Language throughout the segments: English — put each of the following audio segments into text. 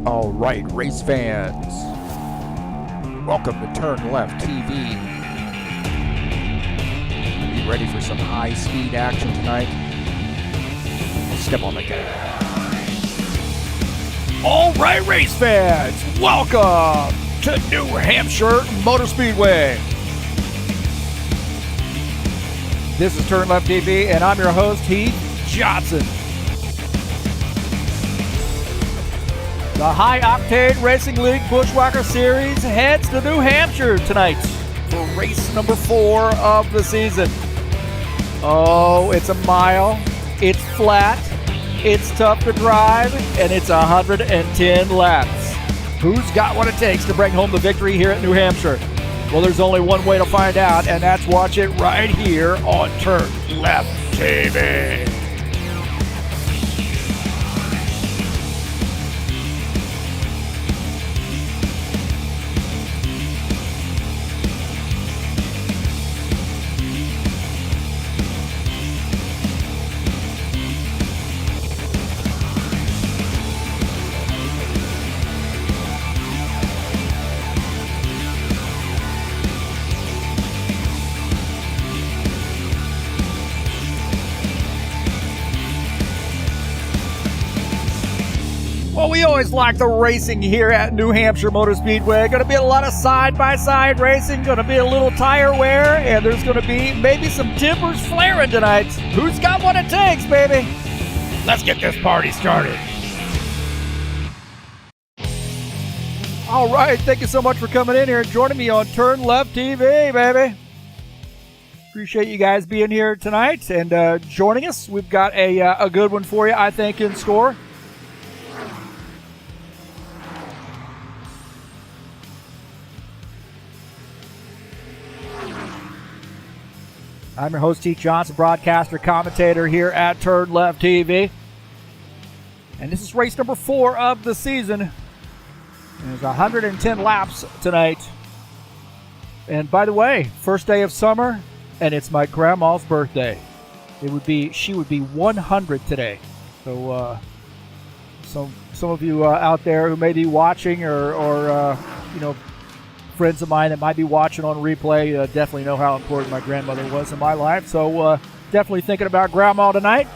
All right, race fans, welcome to TurnLeftTV. Be ready for some high-speed action tonight. Step on the gas. All right, race fans, welcome to New Hampshire Motor Speedway. This is TurnLeftTV, and I'm your host, Heath Johnson. The High Octane Racing League Buschwacker Series heads to New Hampshire tonight for race number 4 of the season. Oh, it's a mile, it's flat, it's tough to drive, and it's 110 laps. Who's got what it takes to bring home the victory here at New Hampshire? Well, there's only one way to find out, and that's watch it right here on TurnLeftTV. Well, we always like the racing here at New Hampshire Motor Speedway. Going to be a lot of side-by-side racing, going to be a little tire wear, and there's going to be maybe some timbers flaring tonight. Who's got what it takes, baby? Let's get this party started. All right, thank you so much for coming in here and joining me on TurnLeftTV, baby. Appreciate you guys being here tonight and joining us. We've got a good one for you, I think, in store. I'm your host, Heath Johnson, broadcaster, commentator here at TurnLeftTV. And this is race number 4 of the season. And there's 110 laps tonight. And by the way, first day of summer, and it's my grandma's birthday. She would be 100 today. So some of you out there who may be watching or friends of mine that might be watching on replay definitely know how important my grandmother was in my life. So definitely thinking about Grandma tonight.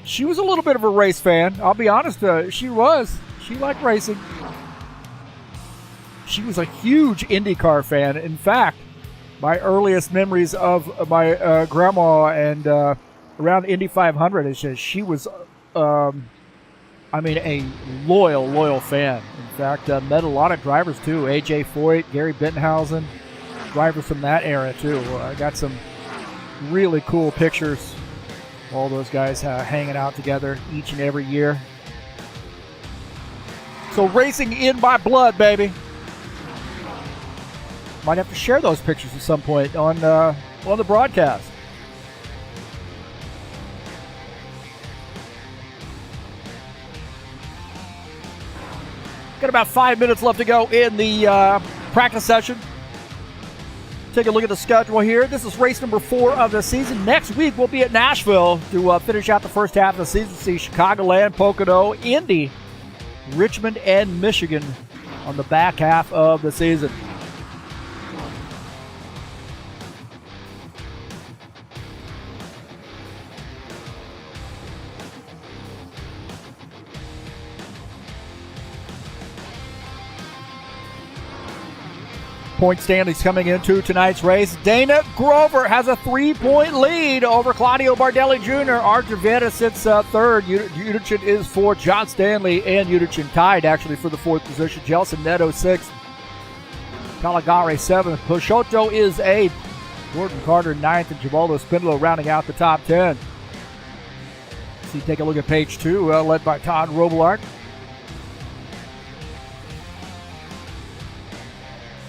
She was a little bit of a race fan. I'll be honest, she was. She liked racing. She was a huge IndyCar fan. In fact, my earliest memories of my grandma and around Indy 500 is that she was a loyal fan. In fact, met a lot of drivers too. A.J. Foyt, Gary Bittenhausen, drivers from that era too. I got some really cool pictures. All those guys hanging out together each and every year. So racing in my blood, baby. Might have to share those pictures at some point on the broadcast. Got about 5 minutes left to go in the practice session. Take a look at the schedule here. This is race number 4 of the season. Next week, we'll be at Nashville to finish out the first half of the season. See Chicagoland, Pocono, Indy, Richmond, and Michigan on the back half of the season. Point standings coming into tonight's race. Dana Grover has a 3-point lead over Claudio Bardelli Jr. Arjaveta sits third. Udichin is 4th. John Stanley and Udichin tied actually for the 4th position. Jelson Neto 6th. Caligari 7th. Peixoto is 8th. Gordon Carter 9th. And Givaldo Spindler rounding out the top 10. See, take a look at page 2, led by Todd Robillard.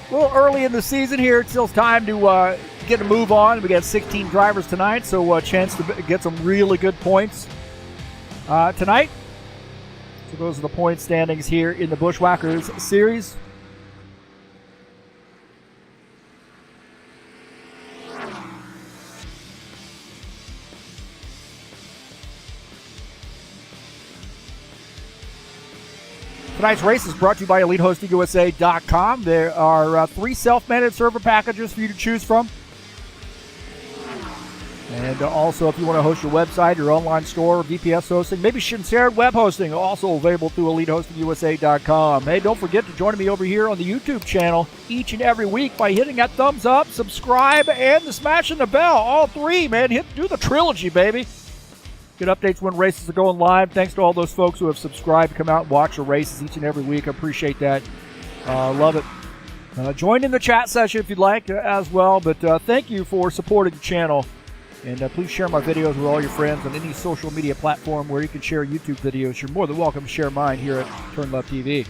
A little early in the season here. It's still time to get a move on. We got 16 drivers tonight, so a chance to get some really good points tonight. So those are the point standings here in the Buschwackers series. Tonight's race is brought to you by EliteHostingUSA.com. There are 3 self-managed server packages for you to choose from. And also, if you want to host your website, your online store, VPS hosting, maybe shared web hosting, also available through EliteHostingUSA.com. Hey, don't forget to join me over here on the YouTube channel each and every week by hitting that thumbs up, subscribe, and smashing the bell. All 3, man. Do the trilogy, baby. Get updates when races are going live. Thanks to all those folks who have subscribed, come out and watch the races each and every week. I appreciate that. Love it. Join in the chat session if you'd like as well. But thank you for supporting the channel. And please share my videos with all your friends on any social media platform where you can share YouTube videos. You're more than welcome to share mine here at TurnLeftTV.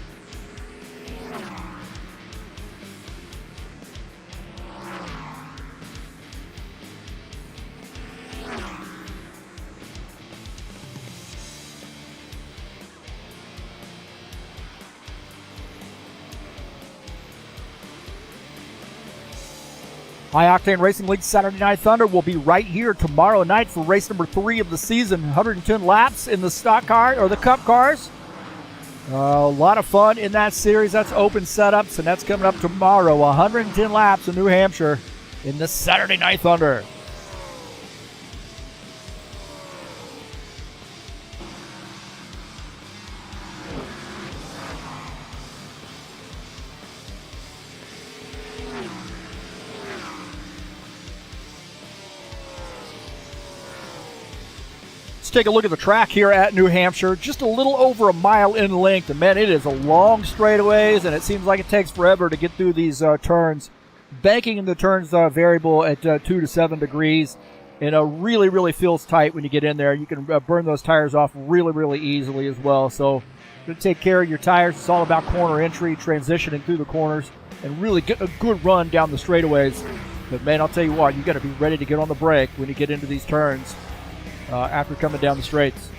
High Octane Racing League Saturday Night Thunder will be right here tomorrow night for race number 3 of the season. 110 laps in the stock car or the cup cars. A lot of fun in that series. That's open setups, and that's coming up tomorrow. 110 laps in New Hampshire in the Saturday Night Thunder. Let's take a look at the track here at New Hampshire. Just a little over a mile in length. And man, it is a long straightaways, and it seems like it takes forever to get through these turns. Banking in the turns variable at 2 to 7 degrees. And really feels tight when you get in there. You can burn those tires off really easily as well. So to take care of your tires, it's all about corner entry, transitioning through the corners, and really get a good run down the straightaways. But man, I'll tell you what, you got to be ready to get on the brake when you get into these turns. After coming down the straights.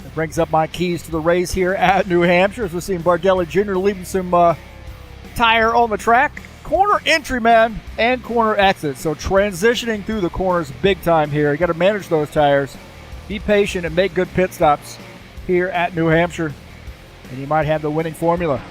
That brings up my keys to the race here at New Hampshire, as we're seeing Bardelli Jr. leaving some tire on the track. Corner entry, man, and corner exit. So transitioning through the corners big time here. You got to manage those tires. Be patient and make good pit stops here at New Hampshire, and you might have the winning formula.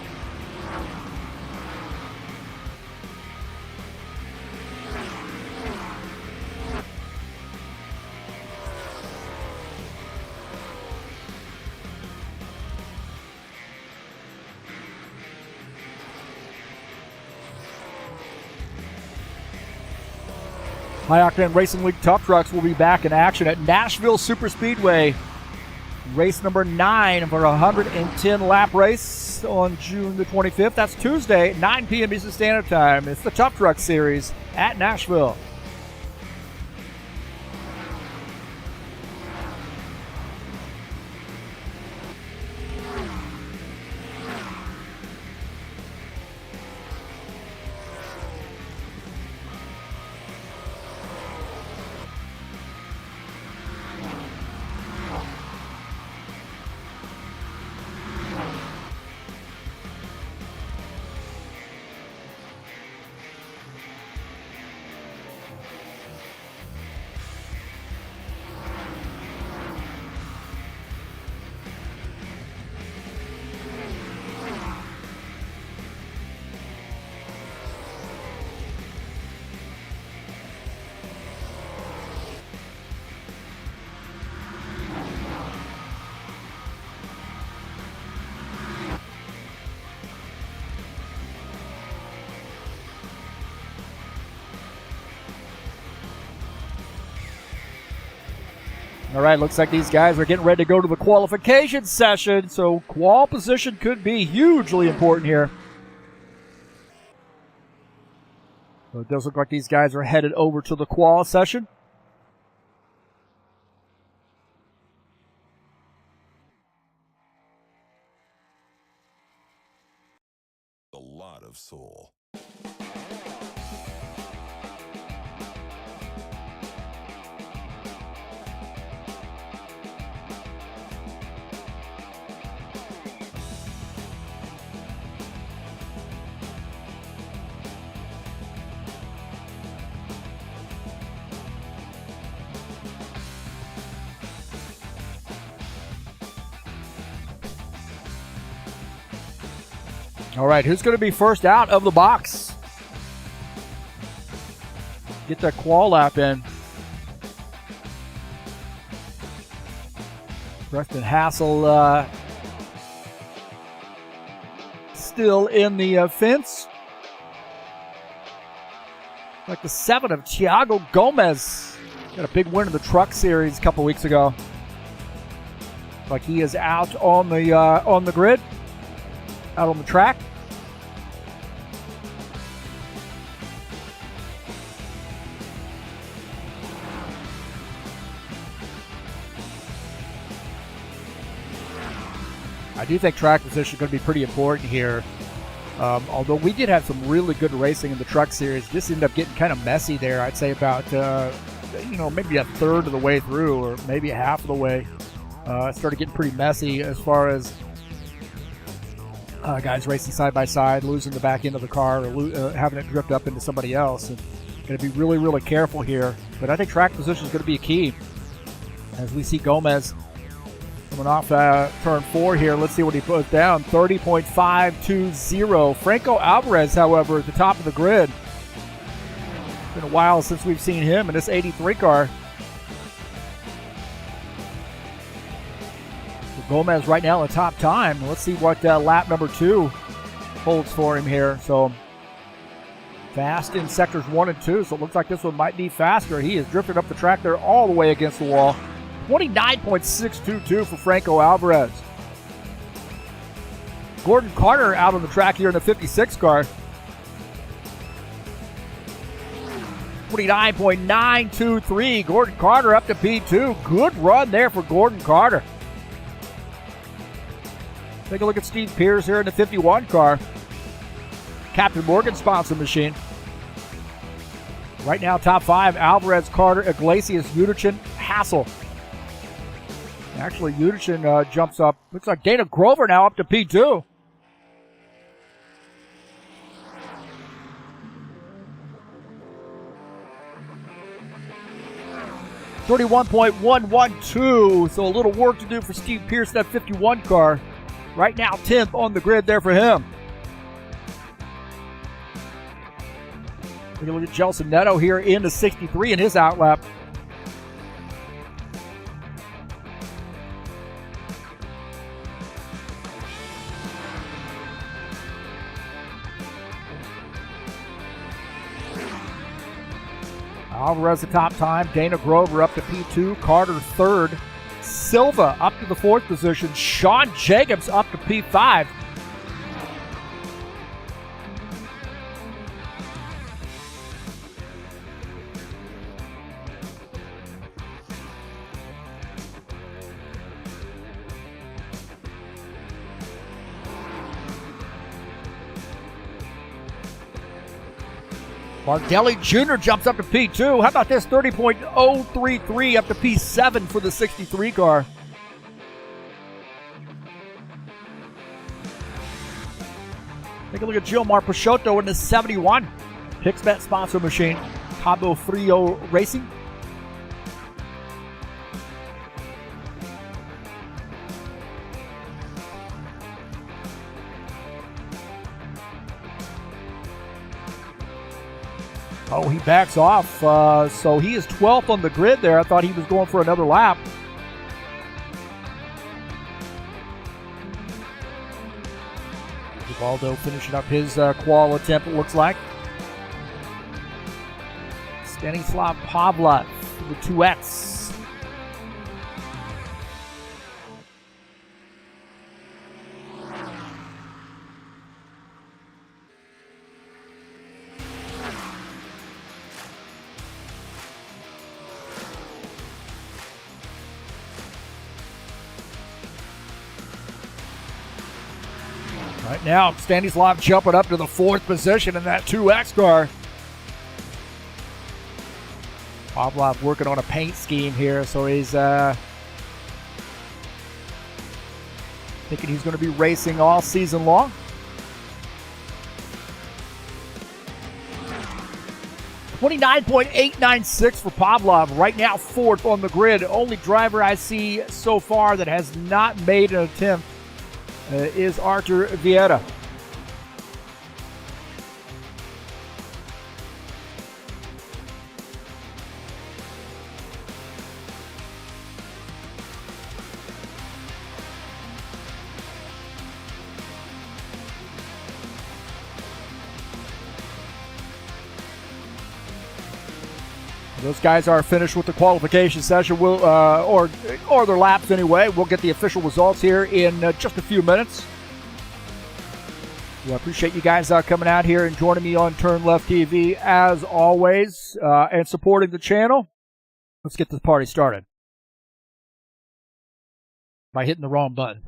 High Octane Racing League Tough Trucks will be back in action at Nashville Super Speedway. Race number 9 for a 110 lap race on June the 25th. That's Tuesday, 9 p.m. Eastern Standard Time. It's the Tough Truck Series at Nashville. All right, looks like these guys are getting ready to go to the qualification session, so qual position could be hugely important here. So it does look like these guys are headed over to the qual session. A lot of soul. All right, who's going to be first out of the box? Get that qual lap in. Preston Hassel still in the fence. Like the 7 of Thiago Gomez. Got a big win in the Truck Series a couple weeks ago. Like he is out on the grid, out on the track. I do think track position is going to be pretty important here. Although we did have some really good racing in the Truck Series, this ended up getting kind of messy there. I'd say about maybe a third of the way through, or maybe a half of the way. It started getting pretty messy as far as guys racing side by side, losing the back end of the car, or having it drift up into somebody else. And going to be really, really careful here. But I think track position is going to be a key as we see Gomez coming off turn 4 here. Let's see what he puts down. 30.520. Franco Alvarez, however, at the top of the grid. It's been a while since we've seen him in this 83 car. So Gomez right now in the top time. Let's see what lap number 2 holds for him here. So fast in sectors 1 and 2. So it looks like this one might be faster. He is drifted up the track there all the way against the wall. 29.622 for Franco Alvarez. Gordon Carter out on the track here in the 56 car. 29.923. Gordon Carter up to P2. Good run there for Gordon Carter. Take a look at Steve Pierce here in the 51 car. Captain Morgan sponsor machine. Right now, top 5, Alvarez, Carter, Iglesias, Uderchin, Hassel. Actually, Uderchin jumps up. Looks like Dana Grover now up to P2. $31.112. So a little work to do for Steve Pierce, that 51 car. Right now, 10th on the grid there for him. Take a look at Gelson Neto here in the 63 in his outlap. Alvarez the top time. Dana Grover up to P2. Carter 3rd. Silva up to the 4th position. Sean Jacobs up to P5. Bardelli Jr. jumps up to P2. How about this? 30.033 up to P7 for the 63 car. Take a look at Gilmar Peixoto in the 71. PixBet sponsor machine. Cabo Frio Racing. Oh, he backs off, so he is 12th on the grid there. I thought he was going for another lap. Rivaldo finishing up his qual attempt, it looks like. Stanislav Pavlov, the 2X. Right now, Stanislav jumping up to the 4th position in that 2X car. Pavlov working on a paint scheme here, so he's thinking he's going to be racing all season long. $29.896 for Pavlov. Right now, 4th on the grid. Only driver I see so far that has not made an attempt is Artur Vieira. Those guys are finished with the qualification session, or their laps anyway. We'll get the official results here in just a few minutes. I appreciate you guys coming out here and joining me on TurnLeftTV as always, and supporting the channel. Let's get this party started by hitting the wrong button.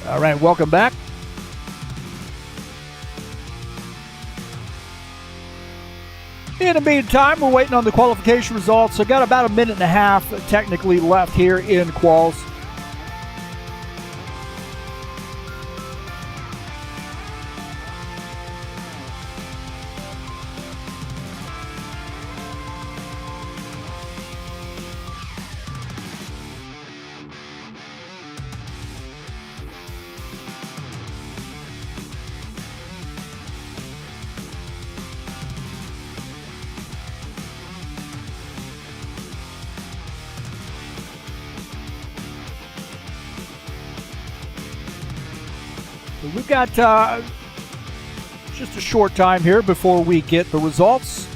All right, welcome back. In the meantime, we're waiting on the qualification results. So got about a minute and a half technically left here in quals. We've got just a short time here before we get the results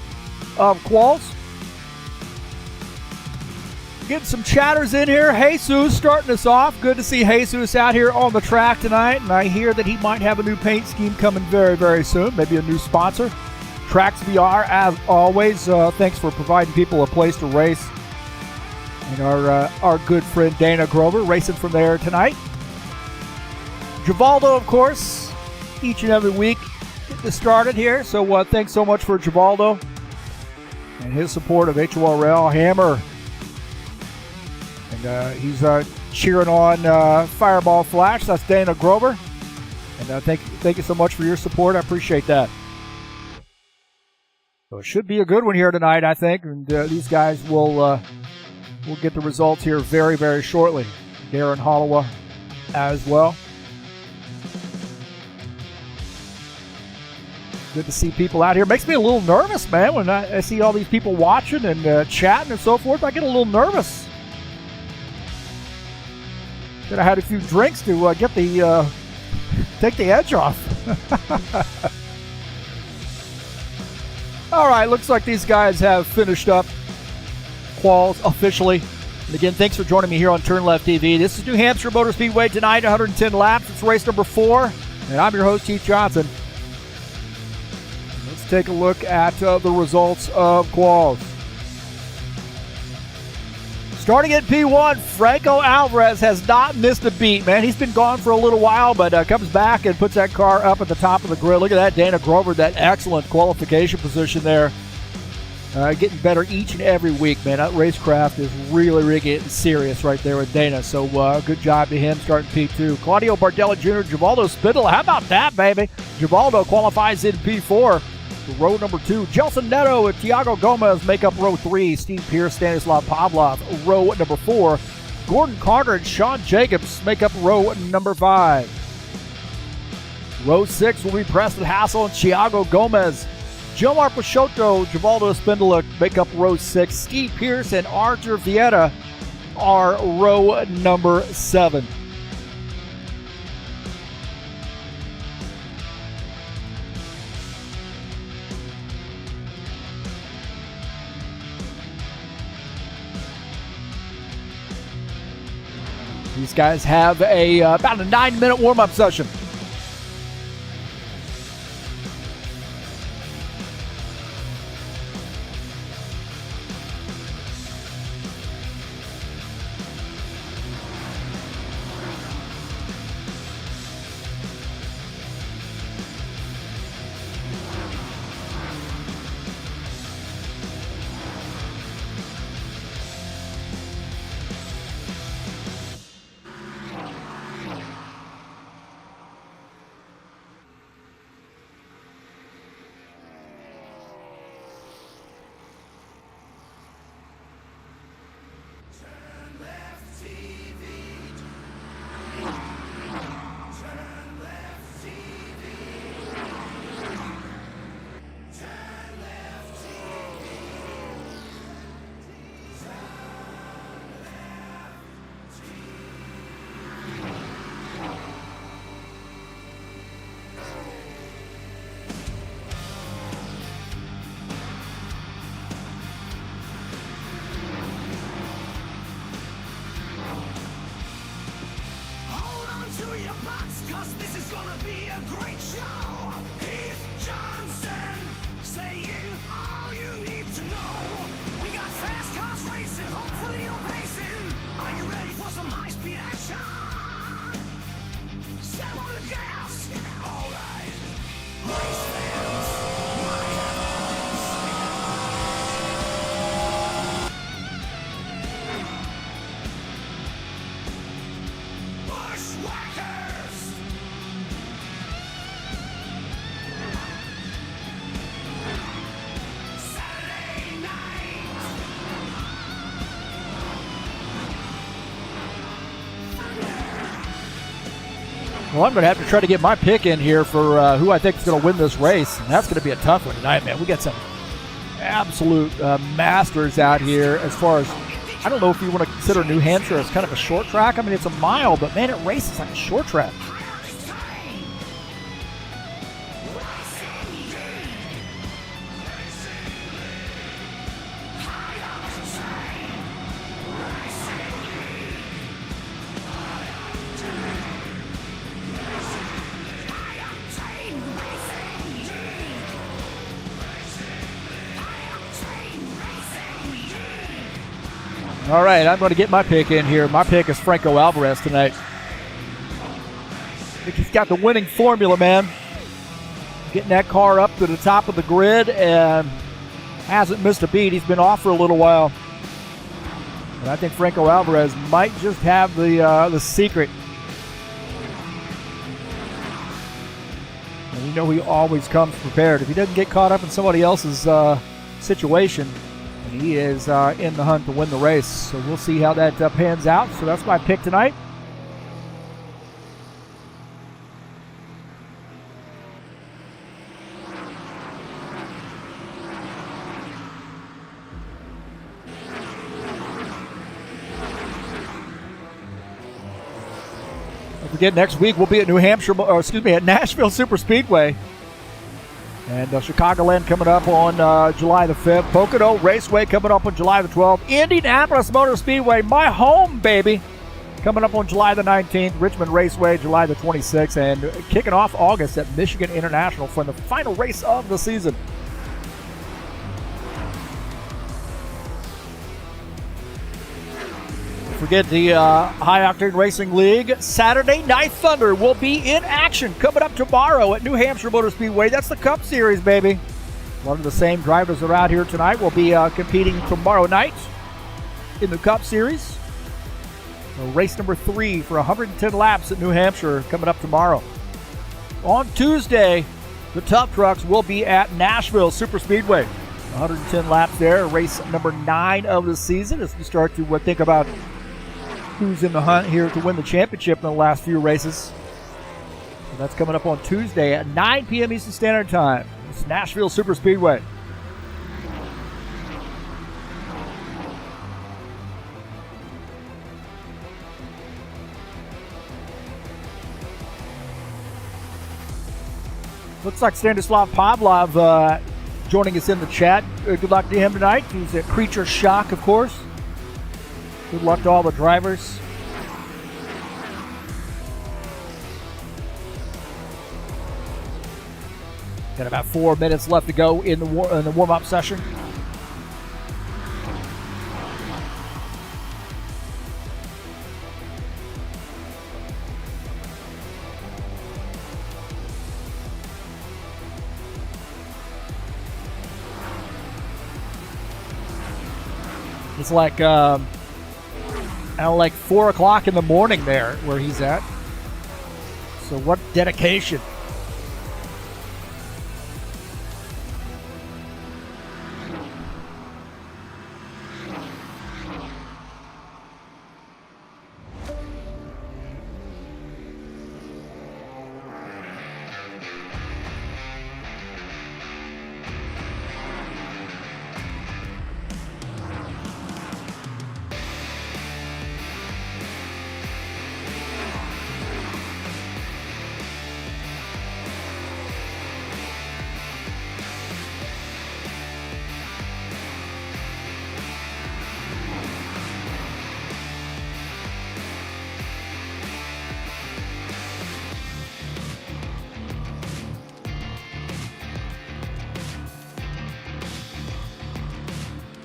of quals. Getting some chatters in here. Jesus starting us off. Good to see Jesus out here on the track tonight. And I hear that he might have a new paint scheme coming very, very soon. Maybe a new sponsor. Tracks VR, as always. Thanks for providing people a place to race. And our good friend Dana Grover racing from there tonight. Givaldo, of course, each and every week getting this started here. So thanks so much for Givaldo and his support of HORL. Hammer. And he's cheering on Fireball Flash. That's Dana Grover. And thank you so much for your support. I appreciate that. So it should be a good one here tonight, I think. And these guys will get the results here very, very shortly. Darren Holloway as well. Good to see people out here. Makes me a little nervous, man, when I see all these people watching and chatting and so forth. I get a little nervous. Then I had a few drinks to get the take the edge off. All right, looks like these guys have finished up quals officially. And again, thanks for joining me here on TurnLeftTV. This is New Hampshire Motor Speedway tonight, 110 laps. It's race number 4, and I'm your host, Heath Johnson. Let's take a look at the results of quals. Starting at P1, Franco Alvarez has not missed a beat, man. He's been gone for a little while, but comes back and puts that car up at the top of the grid. Look at that, Dana Grover, that excellent qualification position there. Getting better each and every week, man. That racecraft is really getting serious right there with Dana. So good job to him starting P2. Claudio Bardella Jr., Givaldo Spindler. How about that, baby? Givaldo qualifies in P4. Row number 2, Gelson Neto and Thiago Gomez make up row 3. Steve Pierce, Stanislav Pavlov, row number 4. Gordon Carter and Sean Jacobs make up row number 5. Row 6 will be Preston Hassel and Thiago Gomez. Gilmar Peixoto, Givaldo Spindler make up row 6. Steve Pierce and Arthur Vieta are row number 7. These guys have about a 9-minute warm-up session. Well, I'm going to have to try to get my pick in here for who I think is going to win this race. And that's going to be a tough one tonight, man. We got some absolute masters out here as far as, I don't know if you want to consider New Hampshire as kind of a short track. I mean, it's a mile, but man, it races like a short track. All right, I'm going to get my pick in here. My pick is Franco Alvarez tonight. I think he's got the winning formula, man. Getting that car up to the top of the grid and hasn't missed a beat. He's been off for a little while. And I think Franco Alvarez might just have the secret. And you know he always comes prepared. If he doesn't get caught up in somebody else's situation, he is in the hunt to win the race. So we'll see how that pans out. So that's my pick tonight. forget, next week we'll be at at Nashville Super Speedway. And Chicagoland coming up on July the 5th. Pocono Raceway coming up on July the 12th. Indianapolis Motor Speedway, my home, baby, coming up on July the 19th. Richmond Raceway, July the 26th. And kicking off August at Michigan International for the final race of the season. Forget the High Octane Racing League. Saturday Night Thunder will be in action coming up tomorrow at New Hampshire Motor Speedway. That's the Cup Series, baby. One of the same drivers that are out here tonight will be competing tomorrow night in the Cup Series. Race number 3 for 110 laps at New Hampshire coming up tomorrow. On Tuesday, the Tough Trucks will be at Nashville Super Speedway. 110 laps there, race number 9 of the season as we start to think about who's in the hunt here to win the championship in the last few races. So that's coming up on Tuesday at 9 p.m. Eastern Standard Time. It's Nashville Super Speedway. Looks like Stanislav Pavlov joining us in the chat. Good luck to him tonight. He's at Creature Shock, of course. Good luck to all the drivers. Got about 4 minutes left to go in the warm-up session. It's like like 4 o'clock in the morning there where he's at. So what dedication.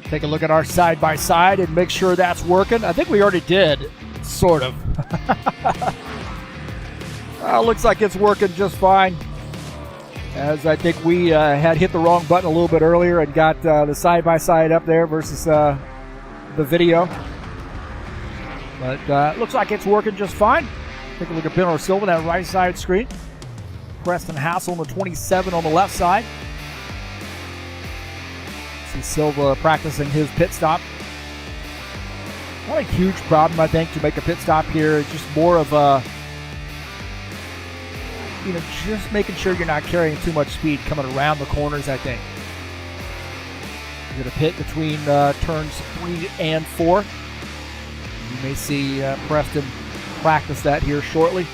Take a look at our side-by-side and make sure that's working. I think we already did, sort of. Looks like it's working just fine. As I think we had hit the wrong button a little bit earlier and got the side-by-side up there versus the video. But looks like it's working just fine. Take a look at Ben Silva, that right side screen. Preston Hassel on the 27 on the left side. See Silva practicing his pit stop. Not a huge problem, I think, to make a pit stop here. It's just more of a, just making sure you're not carrying too much speed coming around the corners, I think. You're going to pit between turns 3 and 4. You may see Preston practice that here shortly.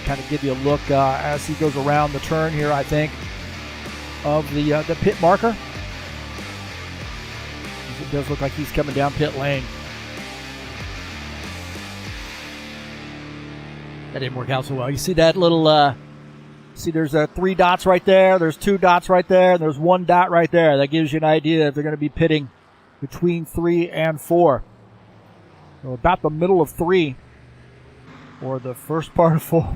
Kind of give you a look as he goes around the turn here, I think, of the pit marker. It does look like he's coming down pit lane. That didn't work out so well. You see that little, there's 3 dots right there, there's 2 dots right there, and there's 1 dot right there. That gives you an idea if they're going to be pitting between 3 and 4. So about the middle of 3, or the first part of 4.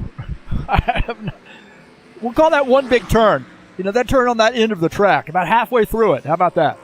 We'll call that one big turn. That turn on that end of the track, about halfway through it. How about that?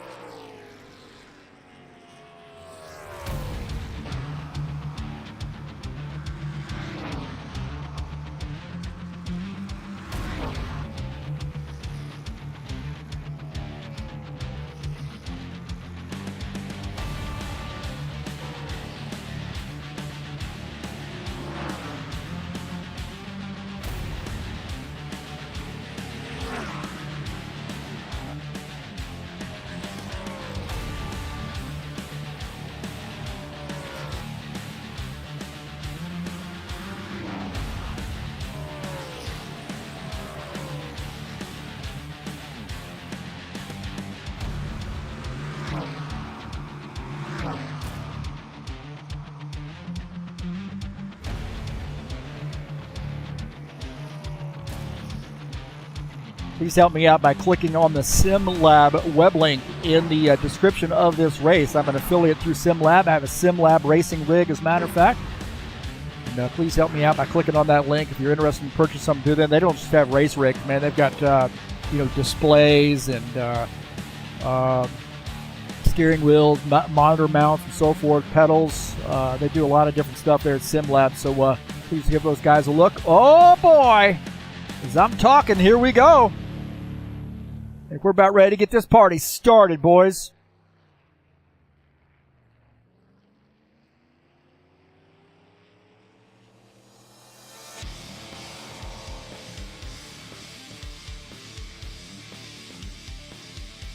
please help me out by clicking on the SimLab web link in the description of this race. I'm an affiliate through SimLab. I have a SimLab racing rig, as a matter of fact. And please help me out by clicking on that link if you're interested in purchasing something to them. They don't just have race rigs, man. They've got displays and steering wheels, monitor mounts, and so forth, pedals. They do a lot of different stuff there at SimLab. So please give those guys a look. Oh boy, as I'm talking, here we go. I think we're about ready to get this party started, boys.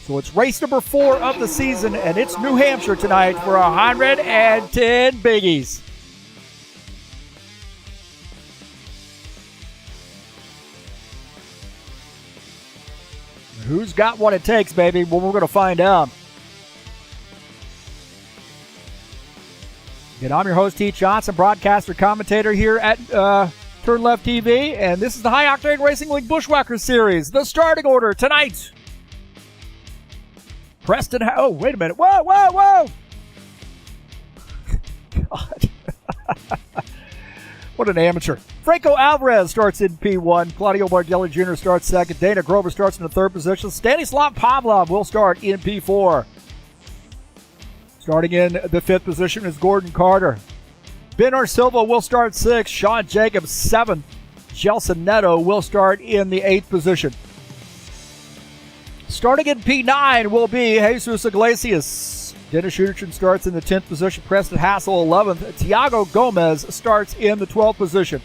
So it's race number 4 of the season, and it's New Hampshire tonight for 110 biggies. Who's got what it takes, baby? Well, we're going to find out. Again, I'm your host, Heath Johnson, broadcaster, commentator here at TurnLeftTV, and this is the High Octane Racing League Buschwackers Series. The starting order tonight. Preston, oh, wait a minute. Whoa, whoa, whoa. God. What an amateur. Franco Alvarez starts in P1. Claudio Bardelli Jr. starts second. Dana Grover starts in the third position. Stanislav Pavlov will start in P4. Starting in the fifth position is Gordon Carter. Benner Silva will start sixth. Sean Jacobs, seventh. Gelson Neto will start in the eighth position. Starting in P9 will be Jesus Iglesias. Dennis Schuderson starts in the 10th position. Preston Hassel, 11th. Tiago Gomez starts in the 12th position.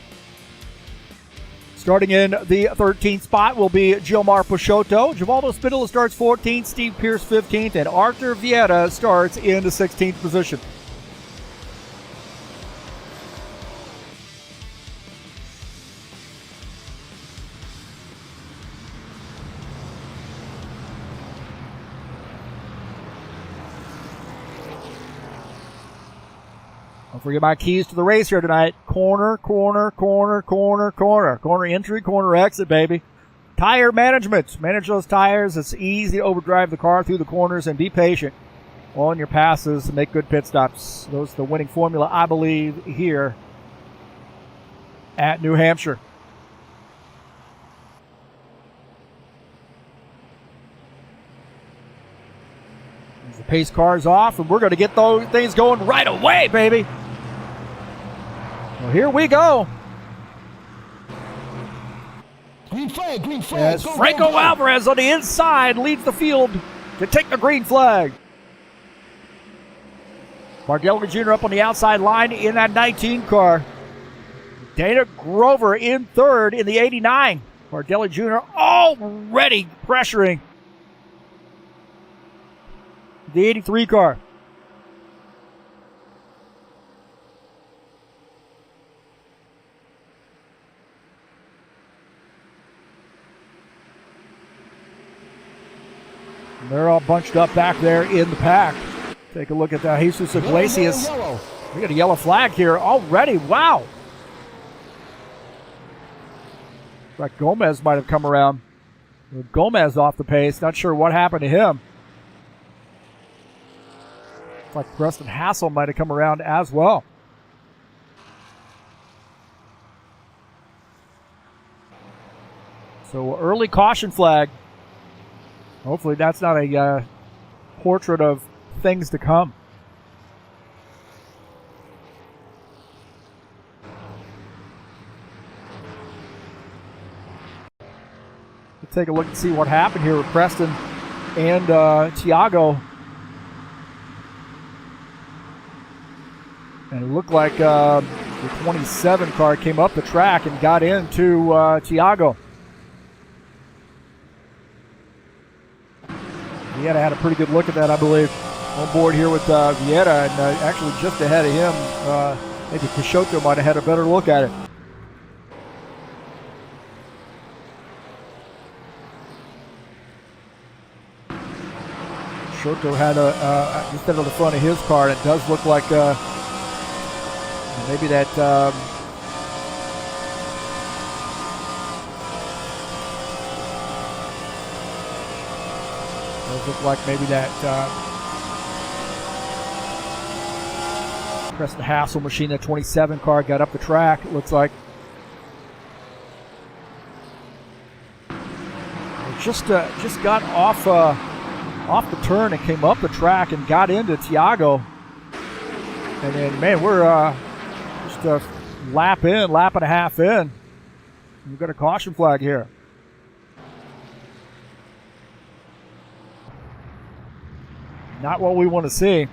Starting in the 13th spot will be Gilmar Peixoto. Givaldo Spindola starts 14th. Steve Pierce, 15th. And Arthur Vieira starts in the 16th position. Don't forget my keys to the race here tonight. Corner, corner, corner, corner, corner. Corner entry, corner exit, baby. Tire management. Manage those tires. It's easy to overdrive the car through the corners, and be patient on your passes and make good pit stops. Those are the winning formula, I believe, here at New Hampshire. The pace car's off, and we're going to get those things going right away, baby. Well, here we go. Green flag, green flag. As Franco Alvarez on the inside leads the field to take the green flag. Bardelli Jr. up on the outside line in that 19 car. Dana Grover in third in the 89. Bardelli Jr. already pressuring the 83 car. And they're all bunched up back there in the pack. Take a look at Jesus Iglesias. Yellow. We got a yellow flag here already. Wow. Like Gomez might have come around. Gomez off the pace. Not sure what happened to him. Like Preston Hassel might have come around as well. So early caution flag. Hopefully that's not a portrait of things to come. Let's take a look and see what happened here with Preston and Tiago. And it looked like the 27 car came up the track and got into Tiago. Vieira had a pretty good look at that, I believe, on board here with Vieira, and actually just ahead of him. Maybe Peixoto might have had a better look at it. Peixoto had instead of the front of his car, and it does look like maybe that look like maybe that Preston Hassel machine, that 27 car, got up the track, it looks like. Just got off the turn and came up the track and got into Tiago. And then, man, we're just a lap and a half in. We've got a caution flag here. Not what we want to see.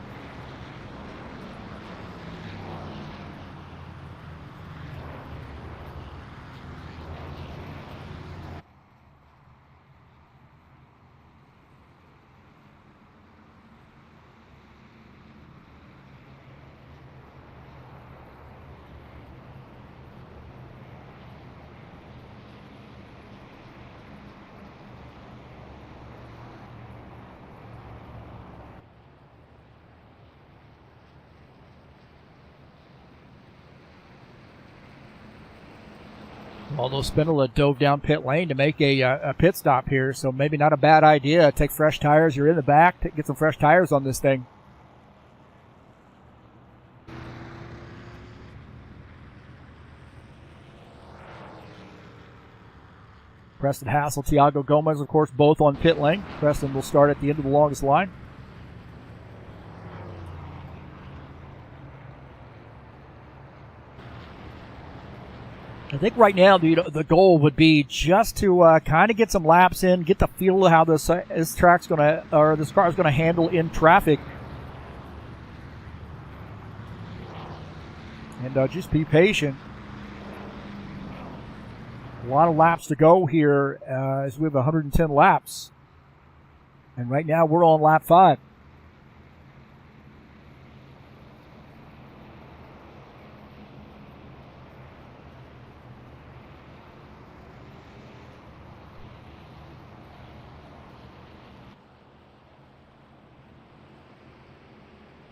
Although Spindola dove down pit lane to make a pit stop here, so maybe not a bad idea. Take fresh tires. You're in the back. Get some fresh tires on this thing. Preston Hassel, Tiago Gomez, of course, both on pit lane. Preston will start at the end of the longest line. I think right now the goal would be just to kind of get some laps in, get the feel of how this car is going to handle in traffic, and just be patient. A lot of laps to go here, as we have 110 laps, and right now we're on lap 5.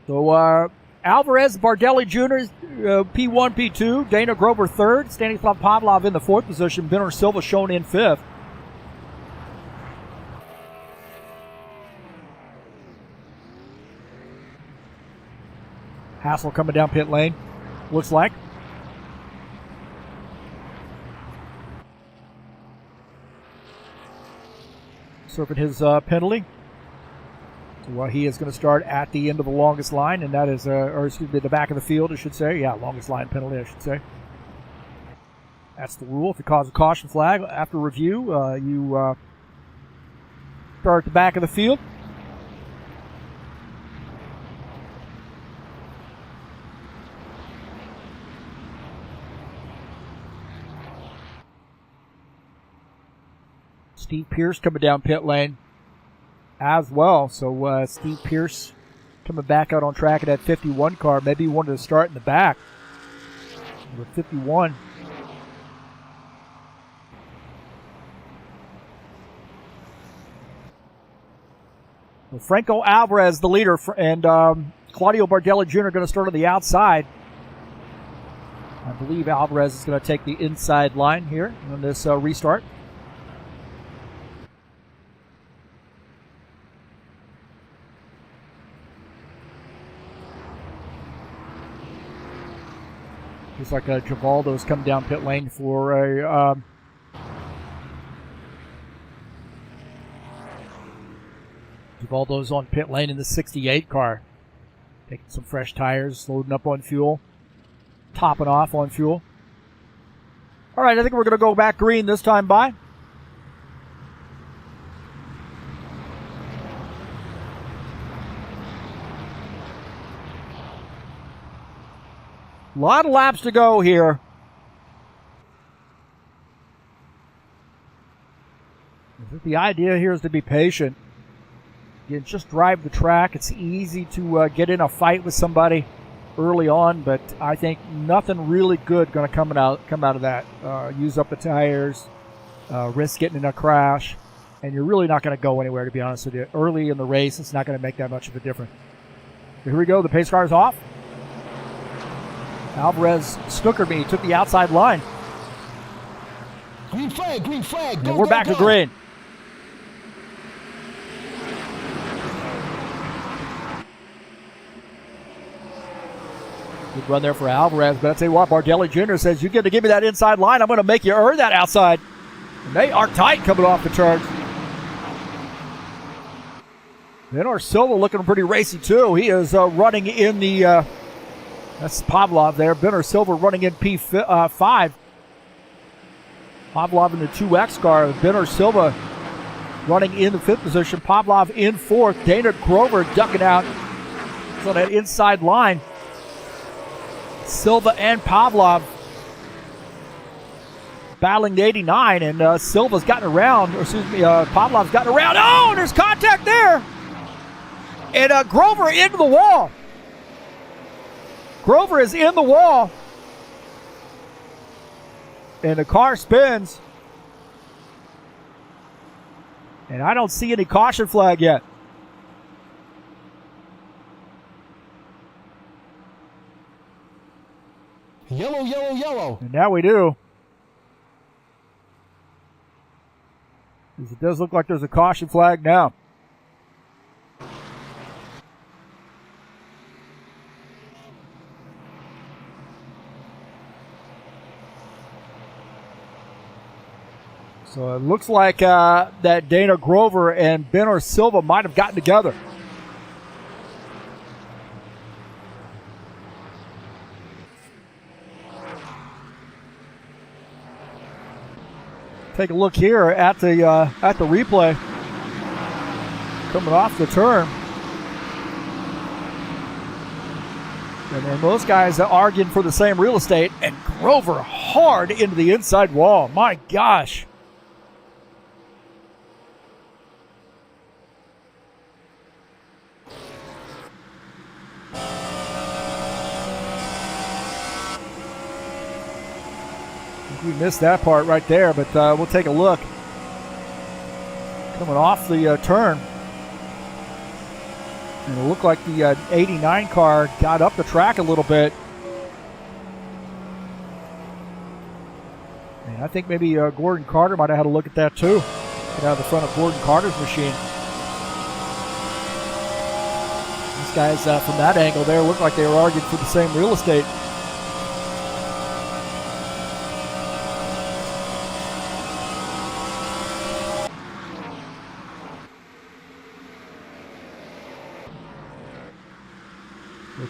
So Alvarez, Bardelli Jr., P1, P2. Dana Grover third. Stanislav Pavlov in the 4th position. Benner Silva shown in 5th. Hassel coming down pit lane, looks like. Serving his penalty. Well, he is going to start at the end of the longest line, and that is, the back of the field, I should say. Yeah, longest line penalty, I should say. That's the rule. If you cause a caution flag after review, you start at the back of the field. Steve Pierce coming down pit lane as well. So Steve Pierce coming back out on track in that 51 car. Maybe he wanted to start in the back. Number 51. Well, Franco Alvarez, the leader, and Claudio Bardelli Jr. are going to start on the outside. I believe Alvarez is going to take the inside line here on this restart. Looks like Givaldo's come down pit lane for a Givaldo's on pit lane in the 68 car. Taking some fresh tires, loading up on fuel, topping off on fuel. All right, I think we're going to go back green this time by. A lot of laps to go here. The idea here is to be patient. You just drive the track. It's easy to get in a fight with somebody early on, but I think nothing really good going to come out of that. Use up the tires, risk getting in a crash, and you're really not going to go anywhere, to be honest with you. Early in the race, it's not going to make that much of a difference. Here we go. The pace car is off. Alvarez snookered me. He took the outside line. Green flag, green flag. And we're back to green. Good run there for Alvarez, but I'll tell you what, Bardelli Jr. says, you get to give me that inside line, I'm going to make you earn that outside. And they are tight coming off the turns. Benor Silva looking pretty racy too. He is running in the, that's Pavlov there. Benor Silva running in P5. Pavlov in the 2X car. Benor Silva running in the 5th position. Pavlov in 4th. Dana Grover ducking out on that inside line. Silva and Pavlov battling the 89, and Silva's gotten around, or excuse me, Pavlov's gotten around. Oh, there's contact there. And Grover into the wall. Grover is in the wall. And the car spins. And I don't see any caution flag yet. Yellow, yellow, yellow. And now we do. It does look like there's a caution flag now. So it looks like that Dana Grover and Benor Silva might have gotten together. Take a look here at the replay. Coming off the turn. And then those guys are arguing for the same real estate, and Grover hard into the inside wall. My gosh. We missed that part right there, but we'll take a look. Coming off the turn. And it looked like the 89 car got up the track a little bit. And I think maybe Gordon Carter might have had a look at that too. Get out of the front of Gordon Carter's machine. These guys from that angle there looked like they were arguing for the same real estate.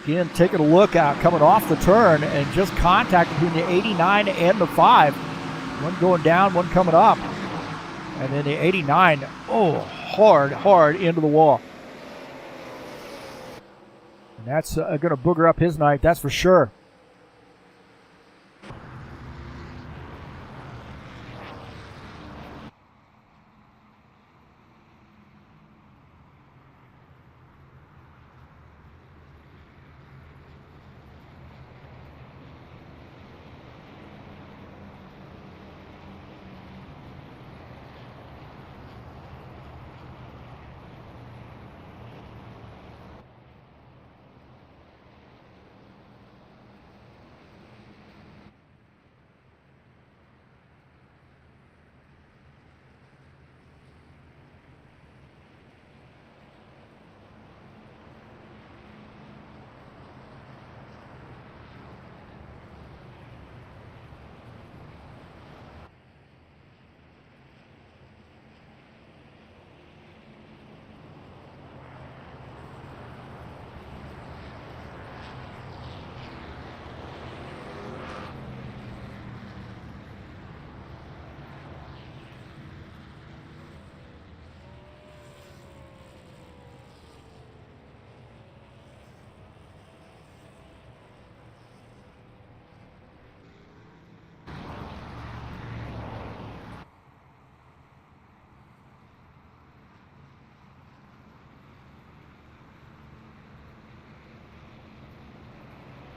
Again, taking a look out, coming off the turn, and just contact between the 89 and the 5. One going down, one coming up. And then the 89, hard into the wall. And that's going to booger up his night, that's for sure.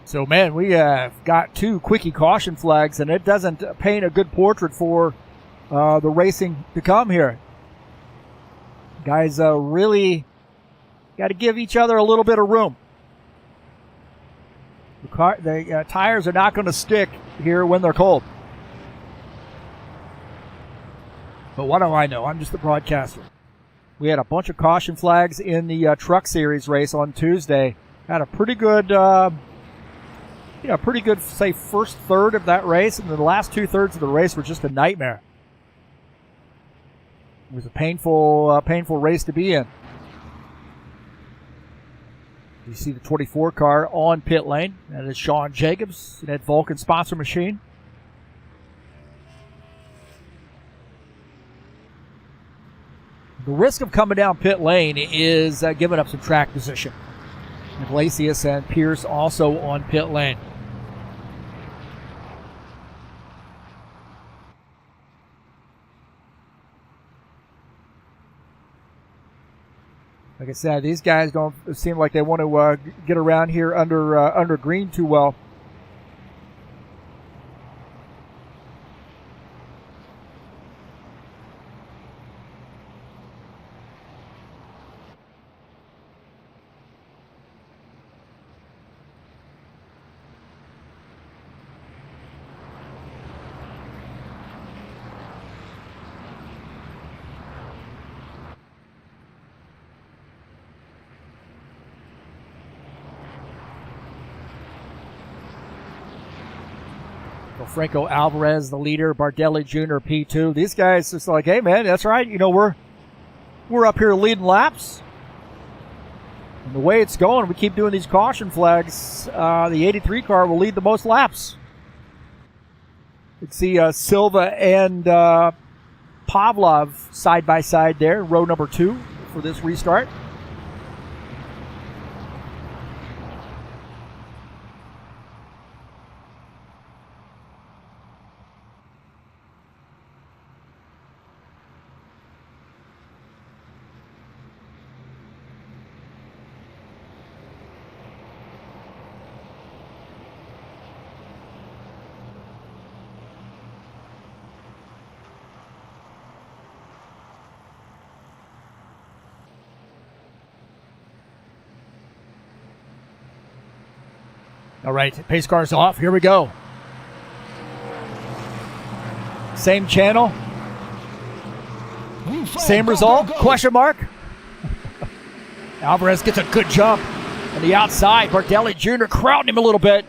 So, man, we have got 2 quickie caution flags, and it doesn't paint a good portrait for the racing to come here. Guys really got to give each other a little bit of room. The tires are not going to stick here when they're cold. But what do I know? I'm just the broadcaster. We had a bunch of caution flags in the Truck Series race on Tuesday. Had a pretty good pretty good, say, first third of that race, and the last 2/3 of the race were just a nightmare. It was a painful race to be in. You see the 24 car on pit lane. That is Sean Jacobs, that Vulcan sponsor machine. The risk of coming down pit lane is giving up some track position. Iglesias and Pierce also on pit lane. Like I said, these guys don't seem like they want to get around here under green too well. Franco Alvarez, the leader, Bardelli Jr., P2. These guys just like, hey, man, that's right. We're up here leading laps. And the way it's going, we keep doing these caution flags. The 83 car will lead the most laps. You can see Silva and Pavlov side by side there, row number 2 for this restart. All right, pace car's off. Here we go. Same channel. Same result. Question mark. Alvarez gets a good jump on the outside. Bardelli Jr. crowding him a little bit.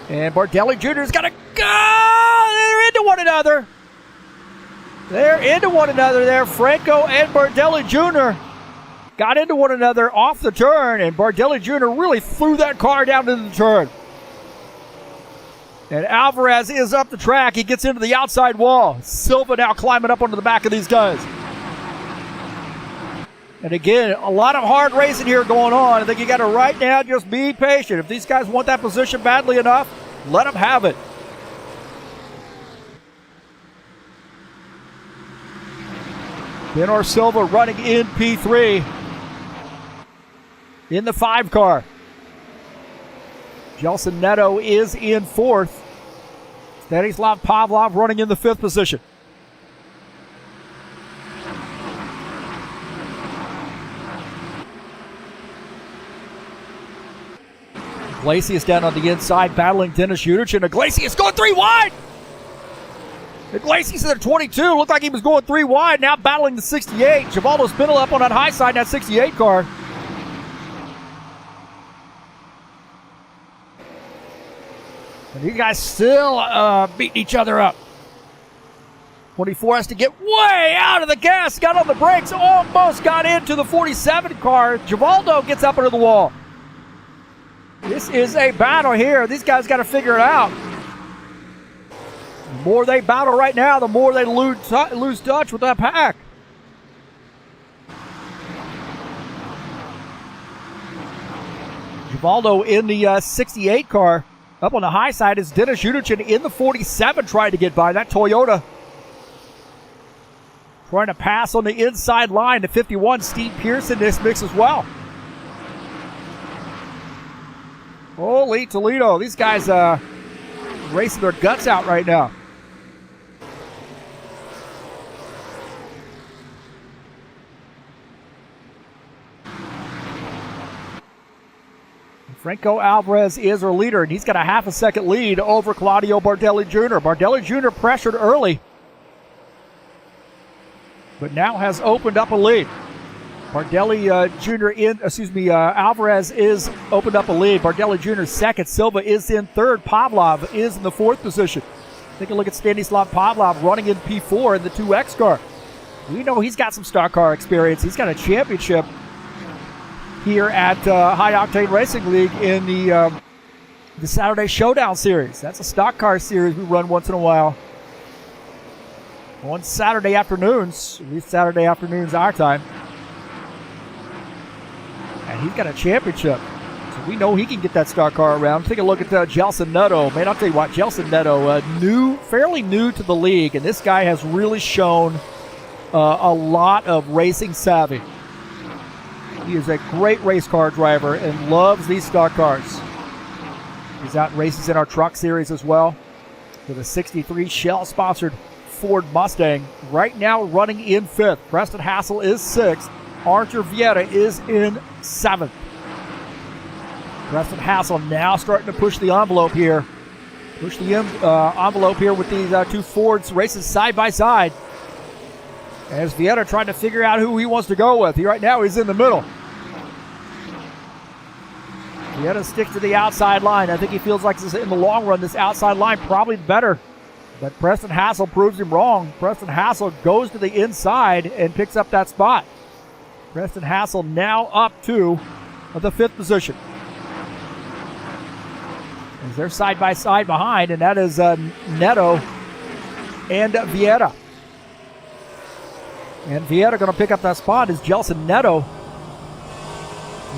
And Bardelli Jr.'s got to go. They're into one another. There. Franco and Bardelli Jr. got into one another off the turn, and Bardelli Jr. really threw that car down into the turn. And Alvarez is up the track. He gets into the outside wall. Silva now climbing up onto the back of these guys. And again, a lot of hard racing here going on. I think you got to right now just be patient. If these guys want that position badly enough, let them have it. Benor Silva running in P3. In the 5 car. Gelson Neto is in 4th. Stanislav Pavlov running in the 5th position. Iglesias down on the inside, battling Dennis Udich, and Iglesias going 3 wide! Iglesias at 22, looked like he was going 3 wide, now battling the 68. Givaldo Spindle up on that high side, that 68 car. And these guys still beating each other up. 24 has to get way out of the gas, got on the brakes, almost got into the 47 car. Givaldo gets up into the wall. This is a battle here. These guys got to figure it out. The more they battle right now, the more they lose touch with that pack. Givaldo in the 68 car. Up on the high side is Dennis Udichin in the 47 trying to get by that Toyota. Trying to pass on the inside line to 51. Steve Pierce in this mix as well. Holy Toledo. These guys racing their guts out right now. Franco Alvarez is our leader, and he's got a half a second lead over Claudio Bardelli Jr. Bardelli Jr. pressured early, but now has opened up a lead. Alvarez is opened up a lead. Bardelli Jr. second. Silva is in third. Pavlov is in the fourth position. Take a look at Stanislav Pavlov running in P4 in the 2X car. We know he's got some stock car experience. He's got a championship here at High Octane Racing League in the Saturday Showdown Series. That's a stock car series we run once in a while on Saturday afternoons, at least Saturday afternoons our time. And he's got a championship, so we know he can get that stock car around. Take a look at Gelson Neto. Man, I'll tell you what, Gelson Neto, fairly new to the league, and this guy has really shown a lot of racing savvy. He is a great race car driver and loves these stock cars. He's out in races in our truck series as well with a 63 Shell-sponsored Ford Mustang. Right now running in fifth. Preston Hassel is sixth. Archer Vieira is in 7th. Preston Hassel now starting to push the envelope here. Push the envelope here with these two Fords racing side by side. As Vieira trying to figure out who he wants to go with. Right now he's in the middle. Vieira sticks to the outside line. I think he feels like in the long run this outside line probably better. But Preston Hassel proves him wrong. Preston Hassel goes to the inside and picks up that spot. Preston Hassel now up to the 5th position. As they're side by side behind, and that is Neto and Vieira. And Vieira going to pick up that spot is Gelson Neto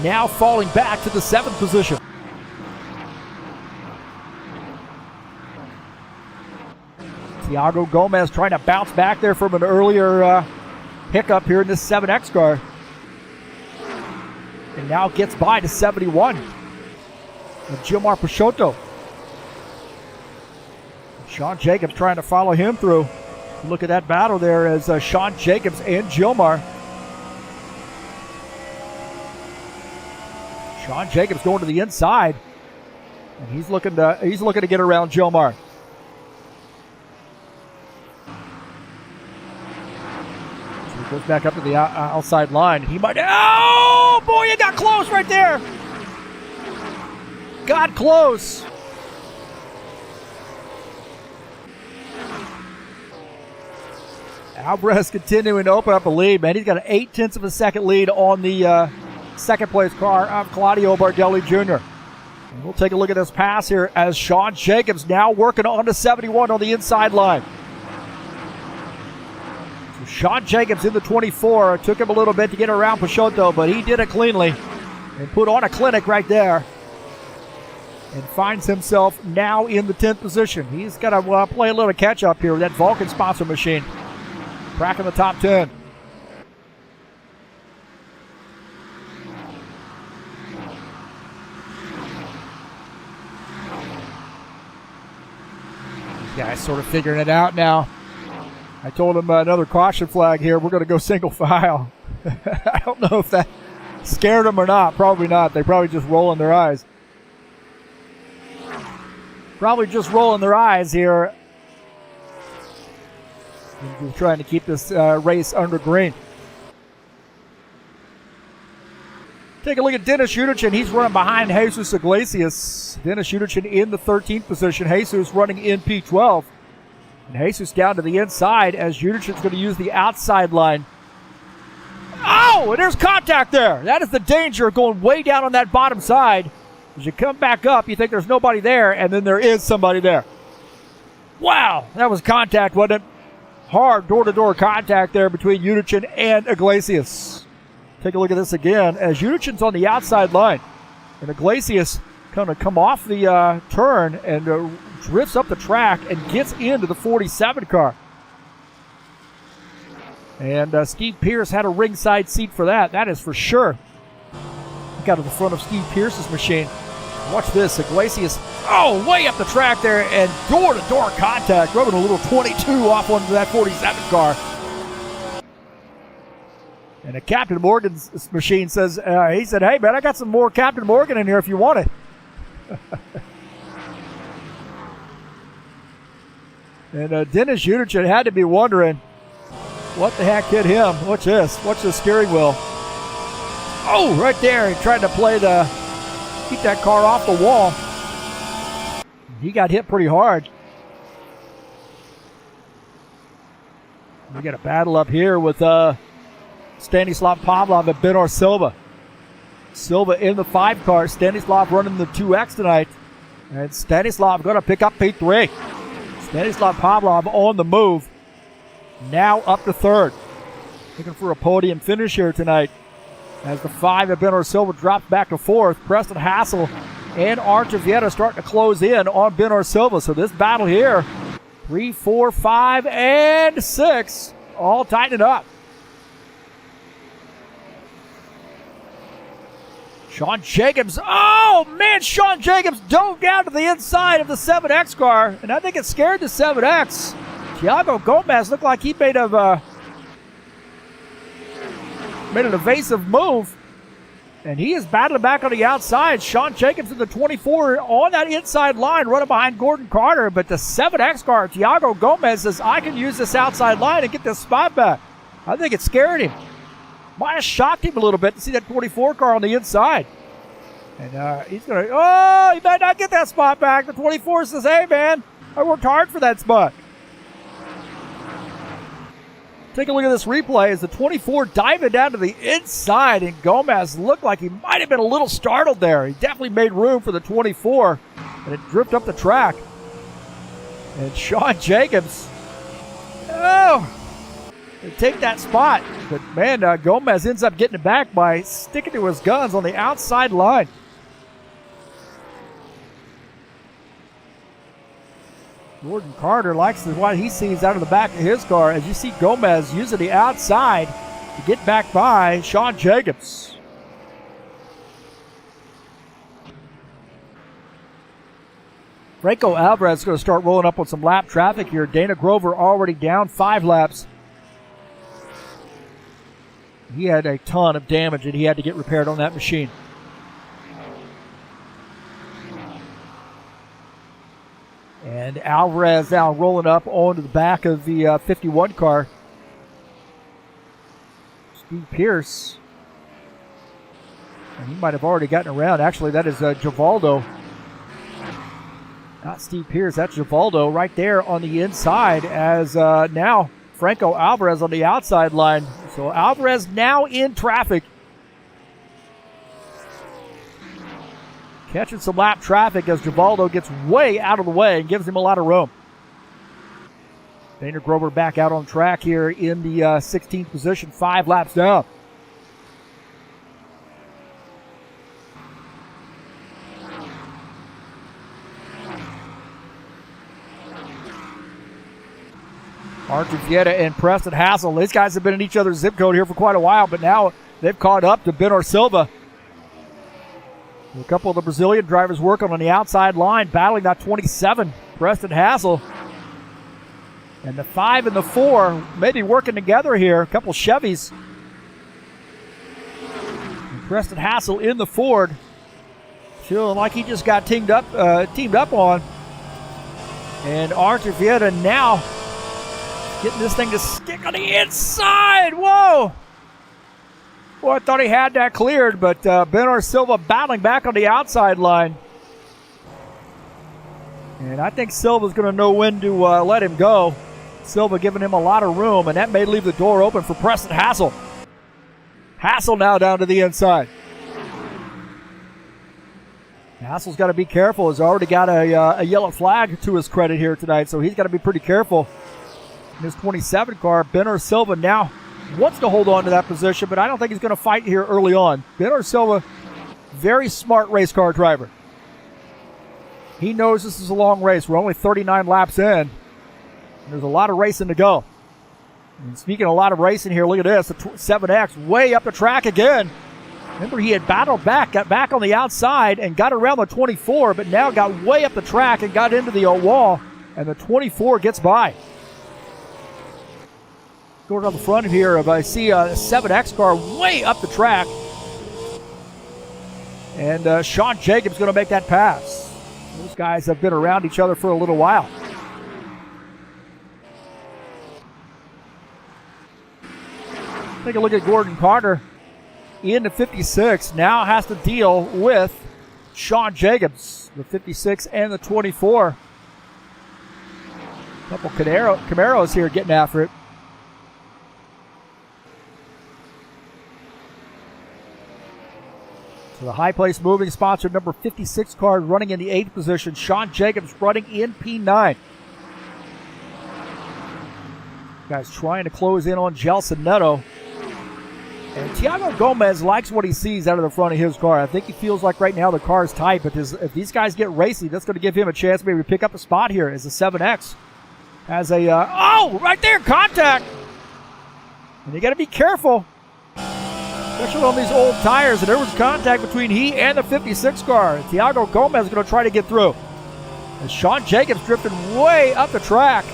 now falling back to the 7th position. Thiago Gomez trying to bounce back there from an earlier hiccup here in this 7X car. And now gets by to 71. And Gilmar Peixoto. Sean Jacobs trying to follow him through. Look at that battle there as Sean Jacobs and Gilmar. Sean Jacobs going to the inside. And he's looking to get around Gilmar. Goes back up to the outside line. He might. Oh, boy, you got close right there. Got close. Alvarez continuing to open up a lead, man. He's got an 0.8 of a second lead on the second place car of Claudio Bardelli Jr. And we'll take a look at this pass here as Sean Jacobs now working on to 71 on the inside line. Sean Jacobs in the 24. It took him a little bit to get around Peixoto, but he did it cleanly and put on a clinic right there and finds himself now in the 10th position. He's got to play a little catch-up here with that Vulcan sponsor machine. Cracking the top 10. These guys sort of figuring it out now. I told him another caution flag here. We're going to go single file. I don't know if that scared them or not. Probably not. They probably just rolling their eyes. Probably just rolling their eyes here. We're trying to keep this race under green. Take a look at Dennis Udichin. He's running behind Jesus Iglesias. Dennis Udichin in the 13th position. Jesus running in P12. And Jesus down to the inside as Udichin's going to use the outside line. Oh, and there's contact there. That is the danger of going way down on that bottom side. As you come back up, you think there's nobody there, and then there is somebody there. Wow, that was contact, wasn't it? Hard door-to-door contact there between Udichin and Iglesias. Take a look at this again as Udichin's on the outside line. And Iglesias going to come off the turn and drifts up the track and gets into the 47 car. And Steve Pierce had a ringside seat for that. That is for sure. Got to the front of Steve Pierce's machine. Watch this. Iglesias, way up the track there and door-to-door contact. Rubbing a little 22 off onto that 47 car. And Captain Morgan's machine says, he said, hey, man, I got some more Captain Morgan in here if you want it. And Dennis Udichin had to be wondering, what the heck hit him? Watch this. Watch the steering wheel. Oh, right there. He tried to keep that car off the wall. He got hit pretty hard. We got a battle up here with Stanislav Pavlov and Benor Silva. Silva in the 5 car. Stanislav running the 2X tonight. And Stanislav going to pick up P3. Stanislav Pavlov on the move. Now up to 3rd. Looking for a podium finish here tonight. As the 5 of Benor Silva drops back to 4th. Preston Hassel and Archer Vieta starting to close in on Benor Silva. So this battle here, 3, 4, 5, and 6, all tightening up. Sean Jacobs, oh man, Sean Jacobs dove down to the inside of the 7X car, and I think it scared the 7X. Thiago Gomez looked like he made an evasive move, and he is battling back on the outside. Sean Jacobs in the 24 on that inside line, running behind Gordon Carter, but the 7X car, Thiago Gomez, says, I can use this outside line and get this spot back. I think it scared him. Might have shocked him a little bit to see that 24 car on the inside. And he's going to, he might not get that spot back. The 24 says, hey, man, I worked hard for that spot. Take a look at this replay as the 24 diving down to the inside, and Gomez looked like he might have been a little startled there. He definitely made room for the 24, and it drifted up the track. And Sean Jacobs, they take that spot. But, man, Gomez ends up getting it back by sticking to his guns on the outside line. Gordon Carter likes what he sees out of the back of his car as you see Gomez using the outside to get back by Sean Jacobs. Franco Alvarez is going to start rolling up on some lap traffic here. Dana Grover already down 5 laps. He had a ton of damage that he had to get repaired on that machine. And Alvarez now rolling up onto the back of the 51 car. Steve Pierce. And he might have already gotten around. Actually, that is Givaldo. Not Steve Pierce, that's Givaldo right there on the inside as now Franco Alvarez on the outside line. So Alvarez now in traffic. Catching some lap traffic as Givaldo gets way out of the way and gives him a lot of room. Dana Grover back out on track here in the 16th position, 5 laps down. Archer Vieta and Preston Hassel. These guys have been in each other's zip code here for quite a while, but now they've caught up to Benor Silva. A couple of the Brazilian drivers working on the outside line, battling that 27, Preston Hassel. And the 5 and the 4 maybe working together here. A couple Chevys. And Preston Hassel in the Ford. Feeling like he just got teamed up on. And Archer Vieta now getting this thing to stick on the inside. Whoa! Well, I thought he had that cleared, but Benor Silva battling back on the outside line. And I think Silva's going to know when to let him go. Silva giving him a lot of room, and that may leave the door open for Preston Hassel. Hassel now down to the inside. Hassel's got to be careful. He's already got a yellow flag to his credit here tonight, so he's got to be pretty careful. In his 27 car, Benor Silva now wants to hold on to that position, but I don't think he's going to fight here early on. Benor Silva, very smart race car driver. He knows this is a long race. We're only 39 laps in. And there's a lot of racing to go. And speaking of a lot of racing here, look at this. The 7X way up the track again. Remember, he had battled back, got back on the outside, and got around the 24, but now got way up the track and got into the wall, and the 24 gets by. Going on the front here, I see a 7X car way up the track. And Sean Jacobs going to make that pass. Those guys have been around each other for a little while. Take a look at Gordon Carter. in the 56 now has to deal with Sean Jacobs, the 56 and the 24. A couple Camaros here getting after it. So the high place moving sponsor number 56 car running in the 8th position. Sean Jacobs running in P9. Guys trying to close in on Gelson Neto. And Tiago Gomez likes what he sees out of the front of his car. I think he feels like right now the car is tight, but if these guys get racy, that's going to give him a chance maybe to pick up a spot here as the 7X has a, right there, contact. And you got to be careful, especially on these old tires. And there was contact between he and the 56 car. Tiago Gomez is going to try to get through. And Sean Jacobs drifting way up the track.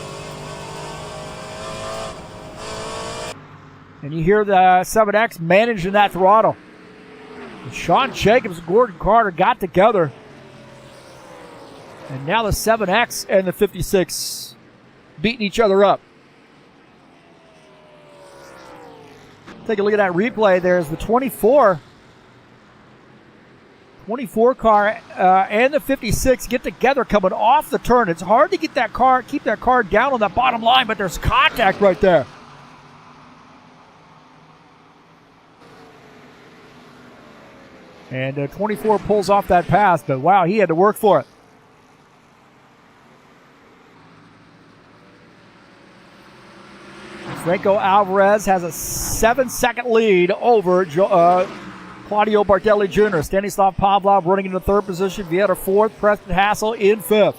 And you hear the 7X managing that throttle. And Sean Jacobs and Gordon Carter got together. And now the 7X and the 56 beating each other up. Take a look at that replay. There's the 24 car and the 56 get together coming off the turn. It's hard to get that car, keep that car down on that bottom line, but there's contact right there. And 24 pulls off that pass, but wow, he had to work for it. Franco Alvarez has a 7-second lead over Claudio Bardelli Jr. Stanislav Pavlov running in the 3rd position. Vieira 4th. Preston Hassel in 5th.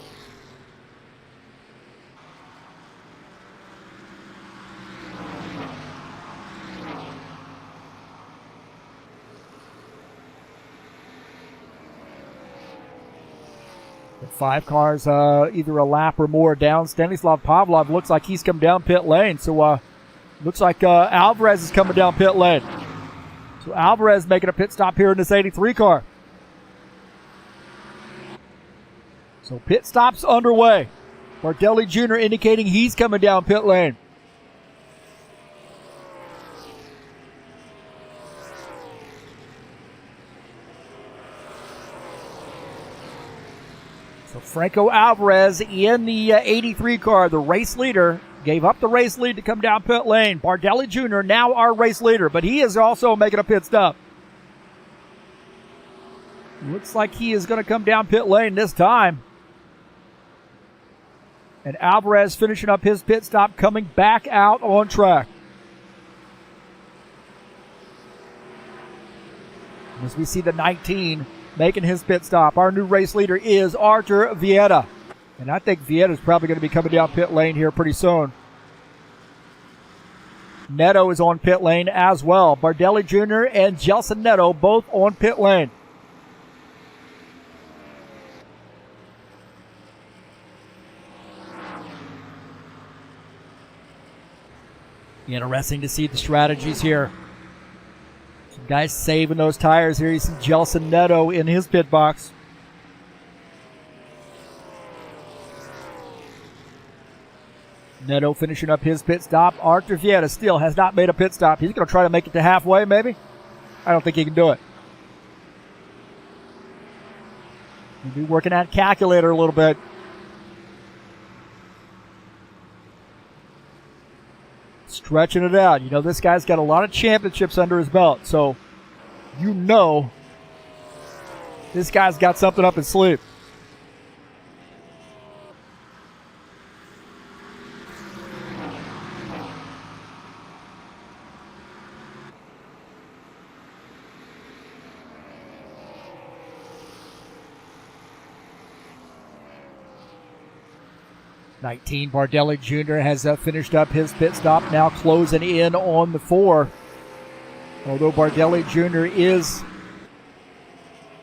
The 5 cars either a lap or more down. Stanislav Pavlov looks like he's come down pit lane. So looks like Alvarez is coming down pit lane. So Alvarez making a pit stop here in this 83 car. So pit stops underway. Bardelli Jr. indicating he's coming down pit lane. So Franco Alvarez in the 83 car, the race leader, gave up the race lead to come down pit lane. Bardelli Jr. now our race leader, but he is also making a pit stop. Looks like he is going to come down pit lane this time. And Alvarez finishing up his pit stop, coming back out on track. As we see the 19 making his pit stop. Our new race leader is Artur Vieira. And I think Vieira is probably going to be coming down pit lane here pretty soon. Neto is on pit lane as well. Bardelli Jr. and Gelson Neto both on pit lane. Interesting to see the strategies here. Some guys saving those tires here. You see Gelson Neto in his pit box. Neto finishing up his pit stop. Artur Vieira still has not made a pit stop. He's going to try to make it to halfway, maybe. I don't think he can do it. He'll be working that calculator a little bit. Stretching it out. You know, this guy's got a lot of championships under his belt, so you know this guy's got something up his sleeve. Bardelli Jr. has finished up his pit stop, now closing in on the 4. Although Bardelli Jr. is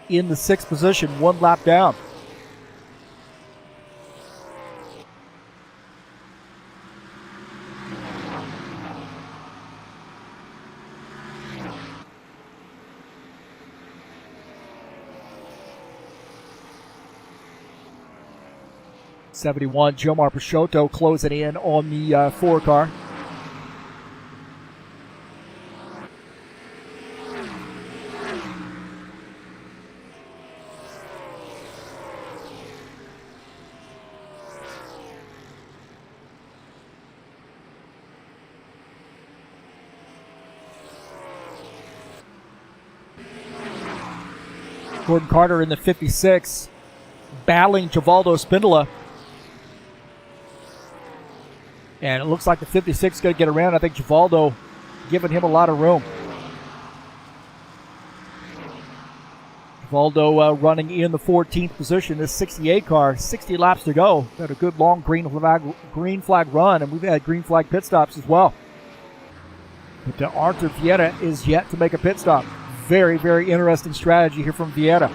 in the 6th position, 1 lap down. '71, Jomar Peixoto closing in on the 4 car. Gordon Carter in the 56, battling Givaldo Spindola. And it looks like the 56 is going to get around. I think Givaldo giving him a lot of room. Givaldo running in the 14th position. This 68 car, 60 laps to go. Had a good long green flag run, and we've had green flag pit stops as well. But Arthur Vieta is yet to make a pit stop. Very, very interesting strategy here from Vieta.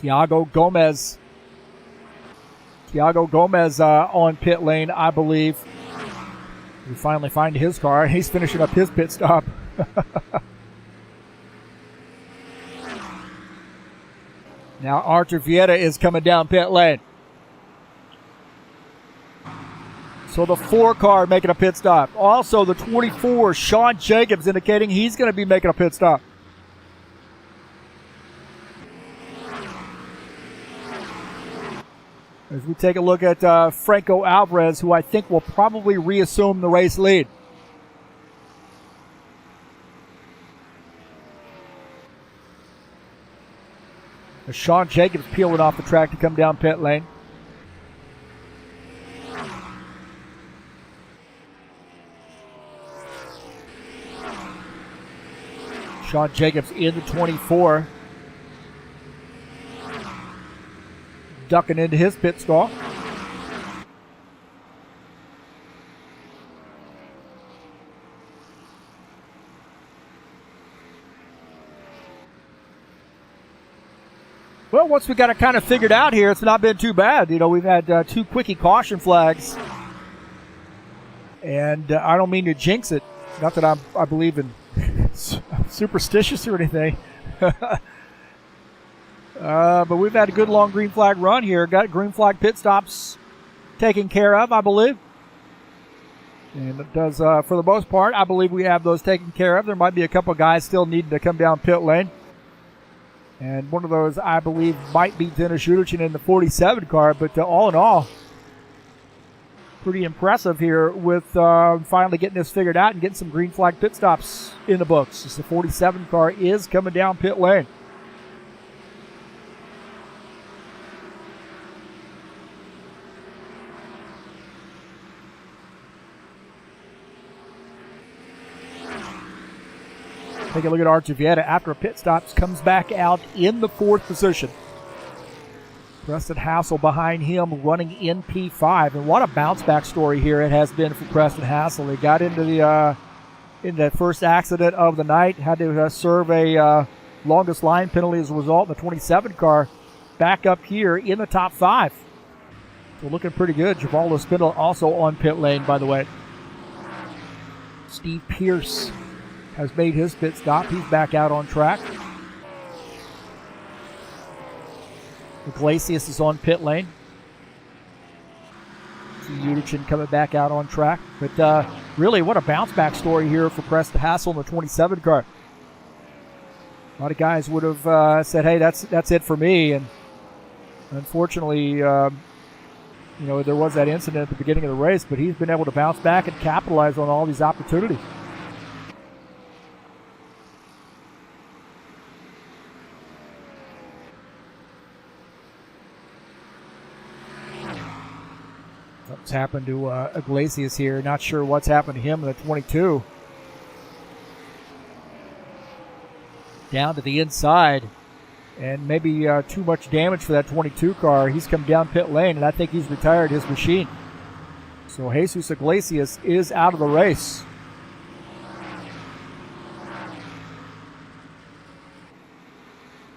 Thiago Gomez on pit lane, I believe. We finally find his car. He's finishing up his pit stop. Now Arthur Vieta is coming down pit lane. So the 4 car making a pit stop. Also the 24, Sean Jacobs, indicating he's going to be making a pit stop. As we take a look at Franco Alvarez, who I think will probably reassume the race lead. As Sean Jacobs peeling off the track to come down pit lane. Sean Jacobs in the 24. Ducking into his pit stop. Well, once we got it kind of figured out here, it's not been too bad. You know, we've had 2 quickie caution flags. And I don't mean to jinx it. Not that I believe in superstitious or anything. But we've had a good long green flag run here. Got green flag pit stops taken care of, I believe. And it does, for the most part, I believe we have those taken care of. There might be a couple guys still needing to come down pit lane. And one of those, I believe, might be Dennis Judichin in the 47 car. But all in all, pretty impressive here with finally getting this figured out and getting some green flag pit stops in the books. As the 47 car is coming down pit lane. Take a look at Arthur Vieta after a pit stop, comes back out in the 4th position. Preston Hassel behind him running in P5. And what a bounce back story here it has been for Preston Hassel. He got into the first accident of the night, had to serve a longest line penalty as a result in the 27 car. Back up here in the top 5. So looking pretty good. Givaldo Spindle also on pit lane, by the way. Steve Pierce has made his pit stop. He's back out on track. Iglesias is on pit lane. See Judichin coming back out on track. But really, what a bounce back story here for Preston Hassel in the 27 car. A lot of guys would have said, hey, that's it for me. And unfortunately, there was that incident at the beginning of the race, but he's been able to bounce back and capitalize on all these opportunities. What's happened to Iglesias here? Not sure what's happened to him in the 22. Down to the inside. And maybe too much damage for that 22 car. He's come down pit lane, and I think he's retired his machine. So Jesus Iglesias is out of the race.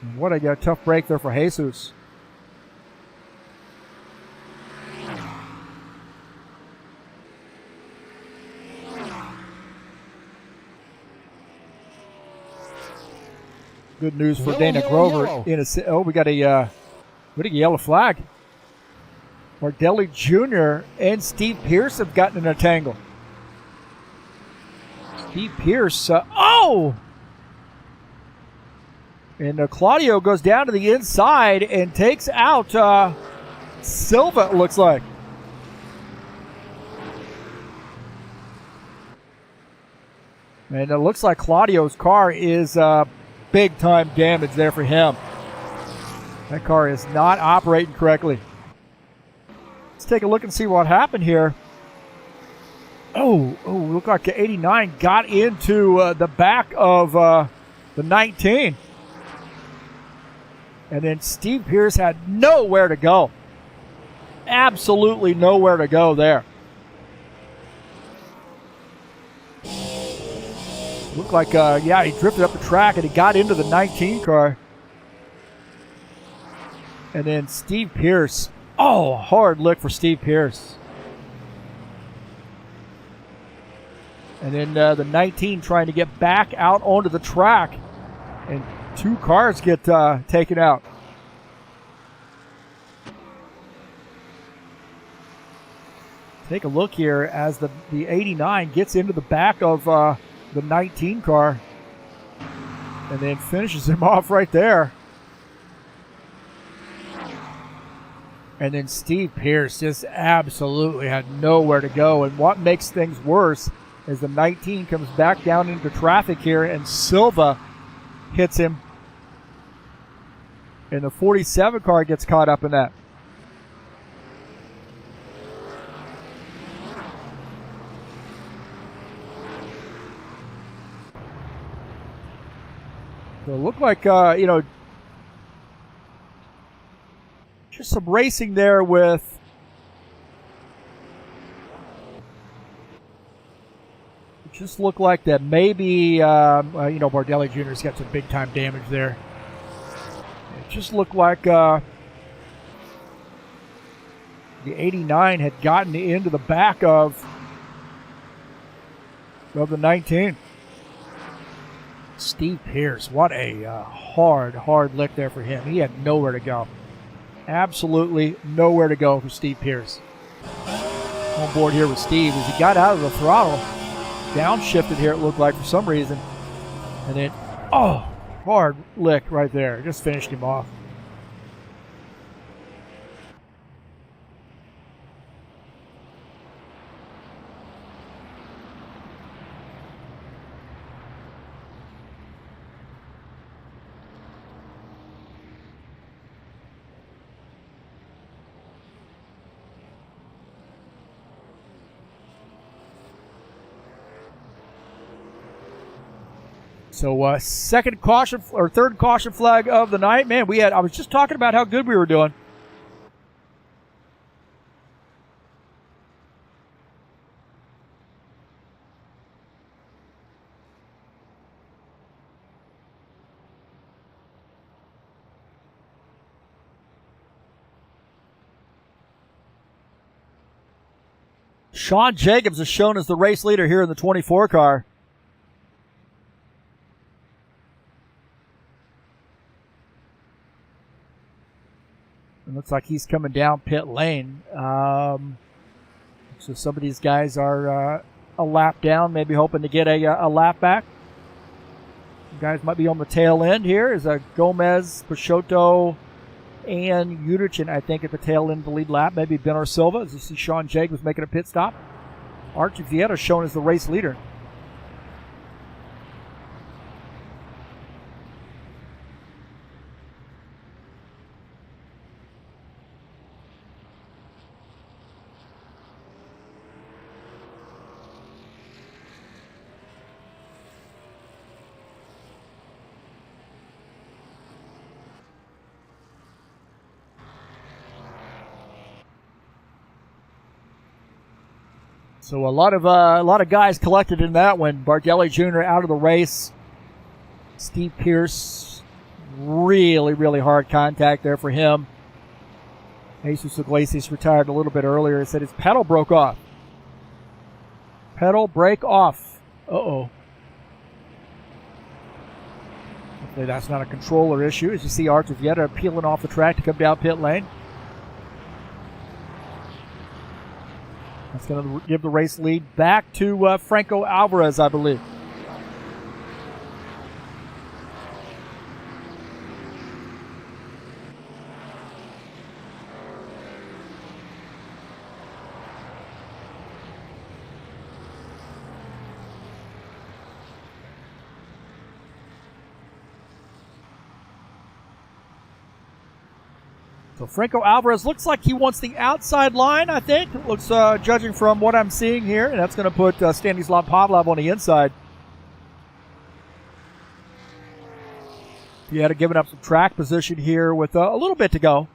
And what a tough break there for Jesus. Good news for Dana Grover. We got a yellow flag. Mardelli Jr. and Steve Pierce have gotten in a tangle. Steve Pierce, and Claudio goes down to the inside and takes out Silva, it looks like. And it looks like Claudio's car is big time damage there for him. That car is not operating correctly. Let's take a look and see what happened here. Oh, look like the 89 got into the back of the 19. And then Steve Pierce had nowhere to go. Absolutely nowhere to go there. Looked like, he drifted up the track and he got into the 19 car. And then Steve Pierce. Oh, hard lick for Steve Pierce. And then the 19 trying to get back out onto the track. And 2 cars get taken out. Take a look here as the 89 gets into the back of the 19 car. And then finishes him off right there. And then Steve Pierce just absolutely had nowhere to go. And what makes things worse is the 19 comes back down into traffic here and Silva hits him. And the 47 car gets caught up in that. So it looked like, just some racing there with it just looked like that maybe, Bardelli Jr.'s got some big time damage there. It just looked like the 89 had gotten into the back of the 19. Steve Pierce, what a hard lick there for him. He had nowhere to go. Absolutely nowhere to go for Steve Pierce. On board here with Steve as he got out of the throttle. Downshifted here, it looked like, for some reason. And then, hard lick right there. Just finished him off. So third caution flag of the night. Man, I was just talking about how good we were doing. Sean Jacobs is shown as the race leader here in the 24 car. It looks like he's coming down pit lane. So some of these guys are a lap down, maybe hoping to get a lap back. Some guys might be on the tail end here. Is Gomez, Peixoto, and Uderchin, I think, at the tail end of the lead lap. Maybe Ben or Silva, as you see Sean Jacobs making a pit stop. Archie Vieta shown as the race leader. So a lot of guys collected in that one. Bardelli Jr. out of the race. Steve Pierce, really hard contact there for him. Jesus Iglesias retired a little bit earlier. He said his pedal broke off. Pedal break off. Hopefully that's not a controller issue. As you see Archie Vieta peeling off the track to come down pit lane. That's going to give the race lead back to Franco Alvarez, I believe. So Franco Alvarez looks like he wants the outside line, I think. It looks, judging from what I'm seeing here, and that's going to put Stanislav Pavlov on the inside. He had given up some track position here with a little bit to go.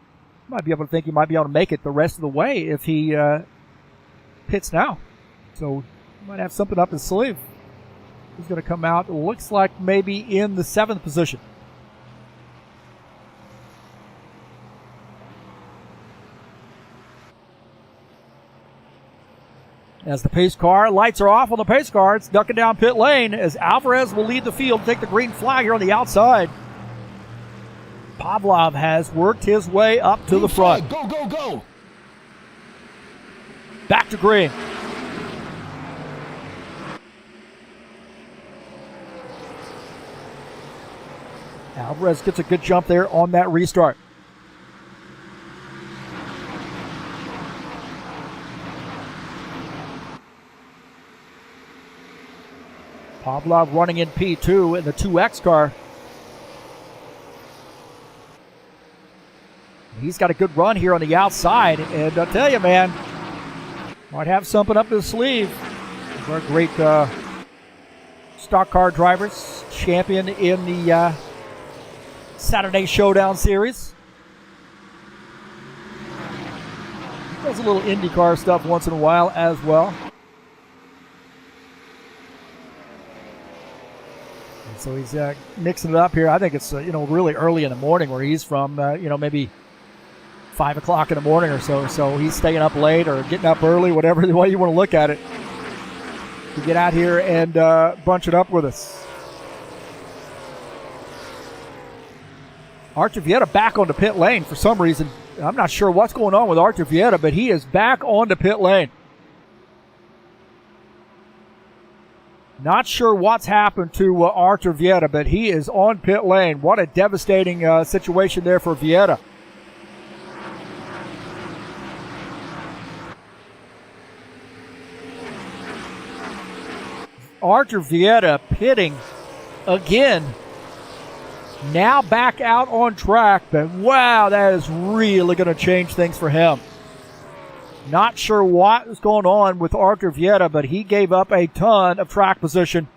Might be able to think he might be able to make it the rest of the way if he pits now. So he might have something up his sleeve. He's going to come out, it looks like maybe in the 7th position. As the pace car, lights are off on the pace car. It's ducking down pit lane as Alvarez will lead the field, take the green flag here on the outside. Pavlov has worked his way up to the front. Go, go, go! Back to green. Alvarez gets a good jump there on that restart. Pavlov running in P2 in the 2X car. He's got a good run here on the outside, and I'll tell you, man, might have something up his sleeve. These are great stock car drivers, champion in the Saturday Showdown Series. He does a little IndyCar stuff once in a while as well. And so he's mixing it up here. I think it's really early in the morning where he's from. Maybe 5 o'clock in the morning or so. So he's staying up late or getting up early, whatever the way you want to look at it, to get out here and bunch it up with us. Artur Vieta back onto pit lane for some reason. I'm not sure what's going on with Artur Vieta, but he is back onto pit lane. Not sure what's happened to Artur Vieta, but he is on pit lane. What a devastating situation there for Vieta. Artur Vieta pitting again. Now back out on track, but wow, that is really going to change things for him. Not sure what is going on with Artur Vieta, but he gave up a ton of track position.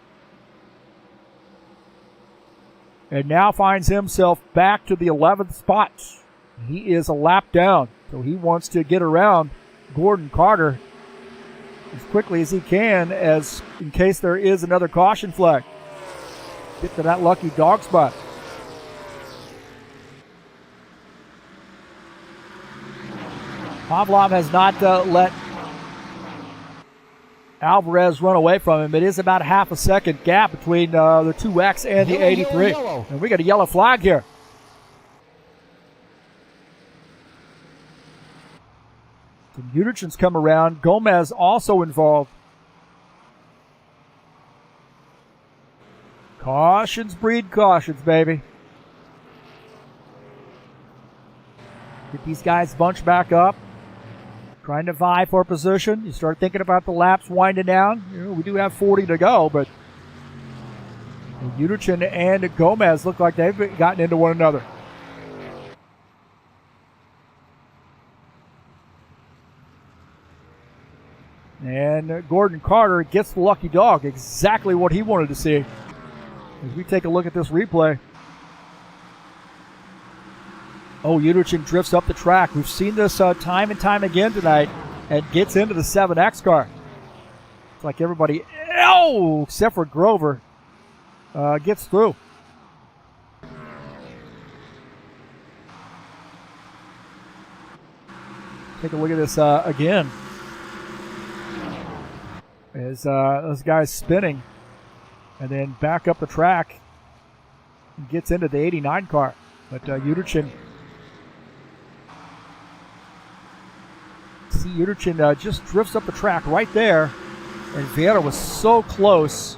And now finds himself back to the 11th spot. He is a lap down, so he wants to get around Gordon Carter as quickly as he can, as in case there is another caution flag. Get to that lucky dog spot. Pavlov has not let Alvarez run away from him. It is about a half a second gap between the 2X and the 83. Yellow. And we got a yellow flag here. Some Uderchin's come around. Gomez also involved. Cautions breed cautions, baby. Get these guys bunched back up. Trying to vie for position. You start thinking about the laps winding down. We do have 40 to go, but Uderchin and Gomez look like they've gotten into one another. And Gordon Carter gets the lucky dog. Exactly what he wanted to see. As we take a look at this replay. Oh, Uderchin drifts up the track. We've seen this time and time again tonight, and gets into the 7X car. It's like everybody, except for Grover, gets through. Take a look at this again. As those guys spinning, and then back up the track and gets into the 89 car. But Uderchin, just drifts up the track right there, and Vieta was so close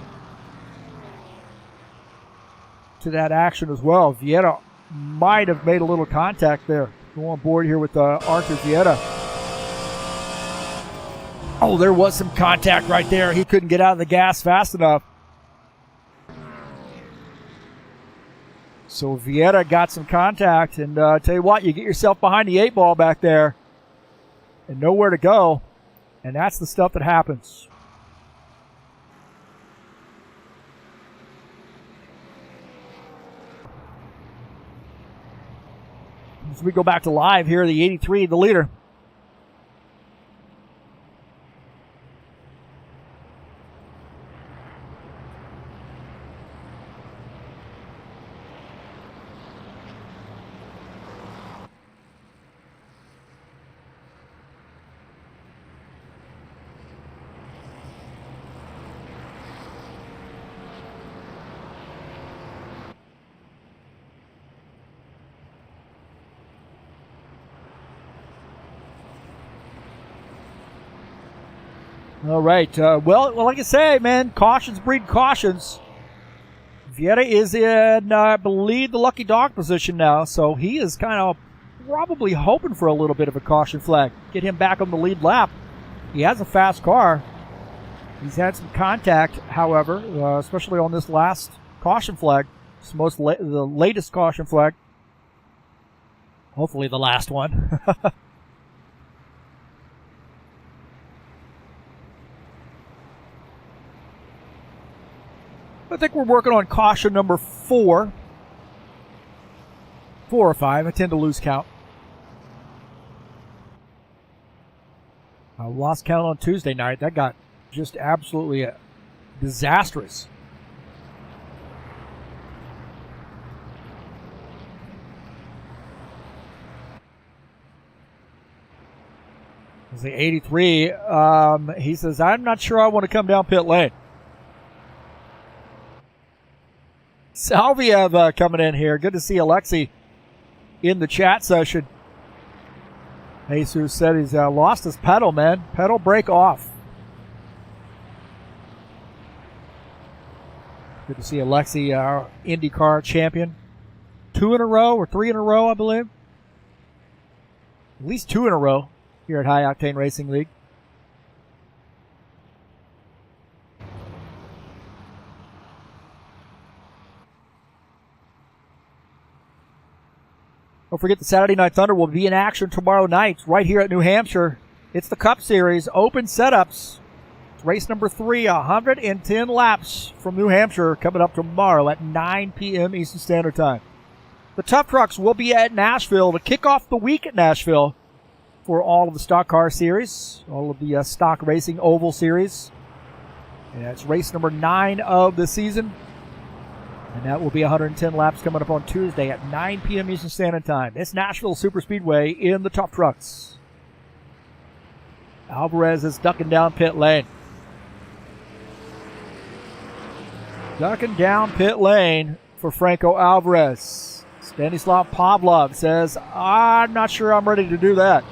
to that action as well. Vieta might have made a little contact there. Go on board here with Artur Vieta. Oh, there was some contact right there. He couldn't get out of the gas fast enough. So Vieira got some contact, and tell you what, you get yourself behind the 8 ball back there and nowhere to go, and that's the stuff that happens. As we go back to live here, the 83, the leader. All right. Well, like I say, man, cautions breed cautions. Vieira is in, I believe, the lucky dog position now, so he is kind of probably hoping for a little bit of a caution flag. Get him back on the lead lap. He has a fast car. He's had some contact, however, especially on this last caution flag. It's the latest caution flag. Hopefully the last one. I think we're working on caution number 4. 4 or 5. I tend to lose count. I lost count on Tuesday night. That got just absolutely disastrous. The 83, he says, I'm not sure I want to come down pit lane. Salviev coming in here. Good to see Alexi in the chat session. Jesus said he's lost his pedal, man. Pedal brake off. Good to see Alexi, our IndyCar champion. 2 in a row or 3 in a row, I believe. At least 2 in a row here at High Octane Racing League. Don't forget the Saturday Night Thunder will be in action tomorrow night right here at New Hampshire. It's the Cup Series, open setups. It's race number 3, 110 laps from New Hampshire coming up tomorrow at 9 p.m. Eastern Standard Time. The Tough Trucks will be at Nashville to kick off the week at Nashville for all of the Stockcar Series, all of the Stock Racing Oval Series. And it's race number 9 of the season. And that will be 110 laps coming up on Tuesday at 9 p.m. Eastern Standard Time. It's Nashville Super Speedway in the Tough Trucks. Alvarez is ducking down pit lane. Ducking down pit lane for Franco Alvarez. Stanislav Pavlov says, I'm not sure I'm ready to do that.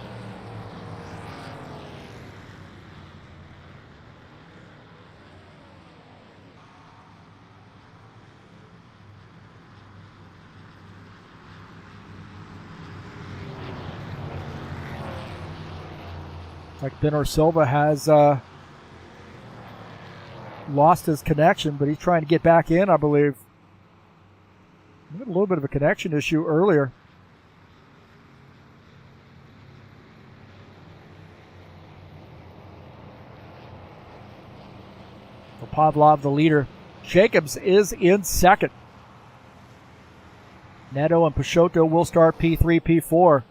Like Benor Silva has lost his connection, but he's trying to get back in, I believe. We had a little bit of a connection issue earlier. For Pavlov, the leader. Jacobs is in second. Neto and Peixoto will start P3, P4.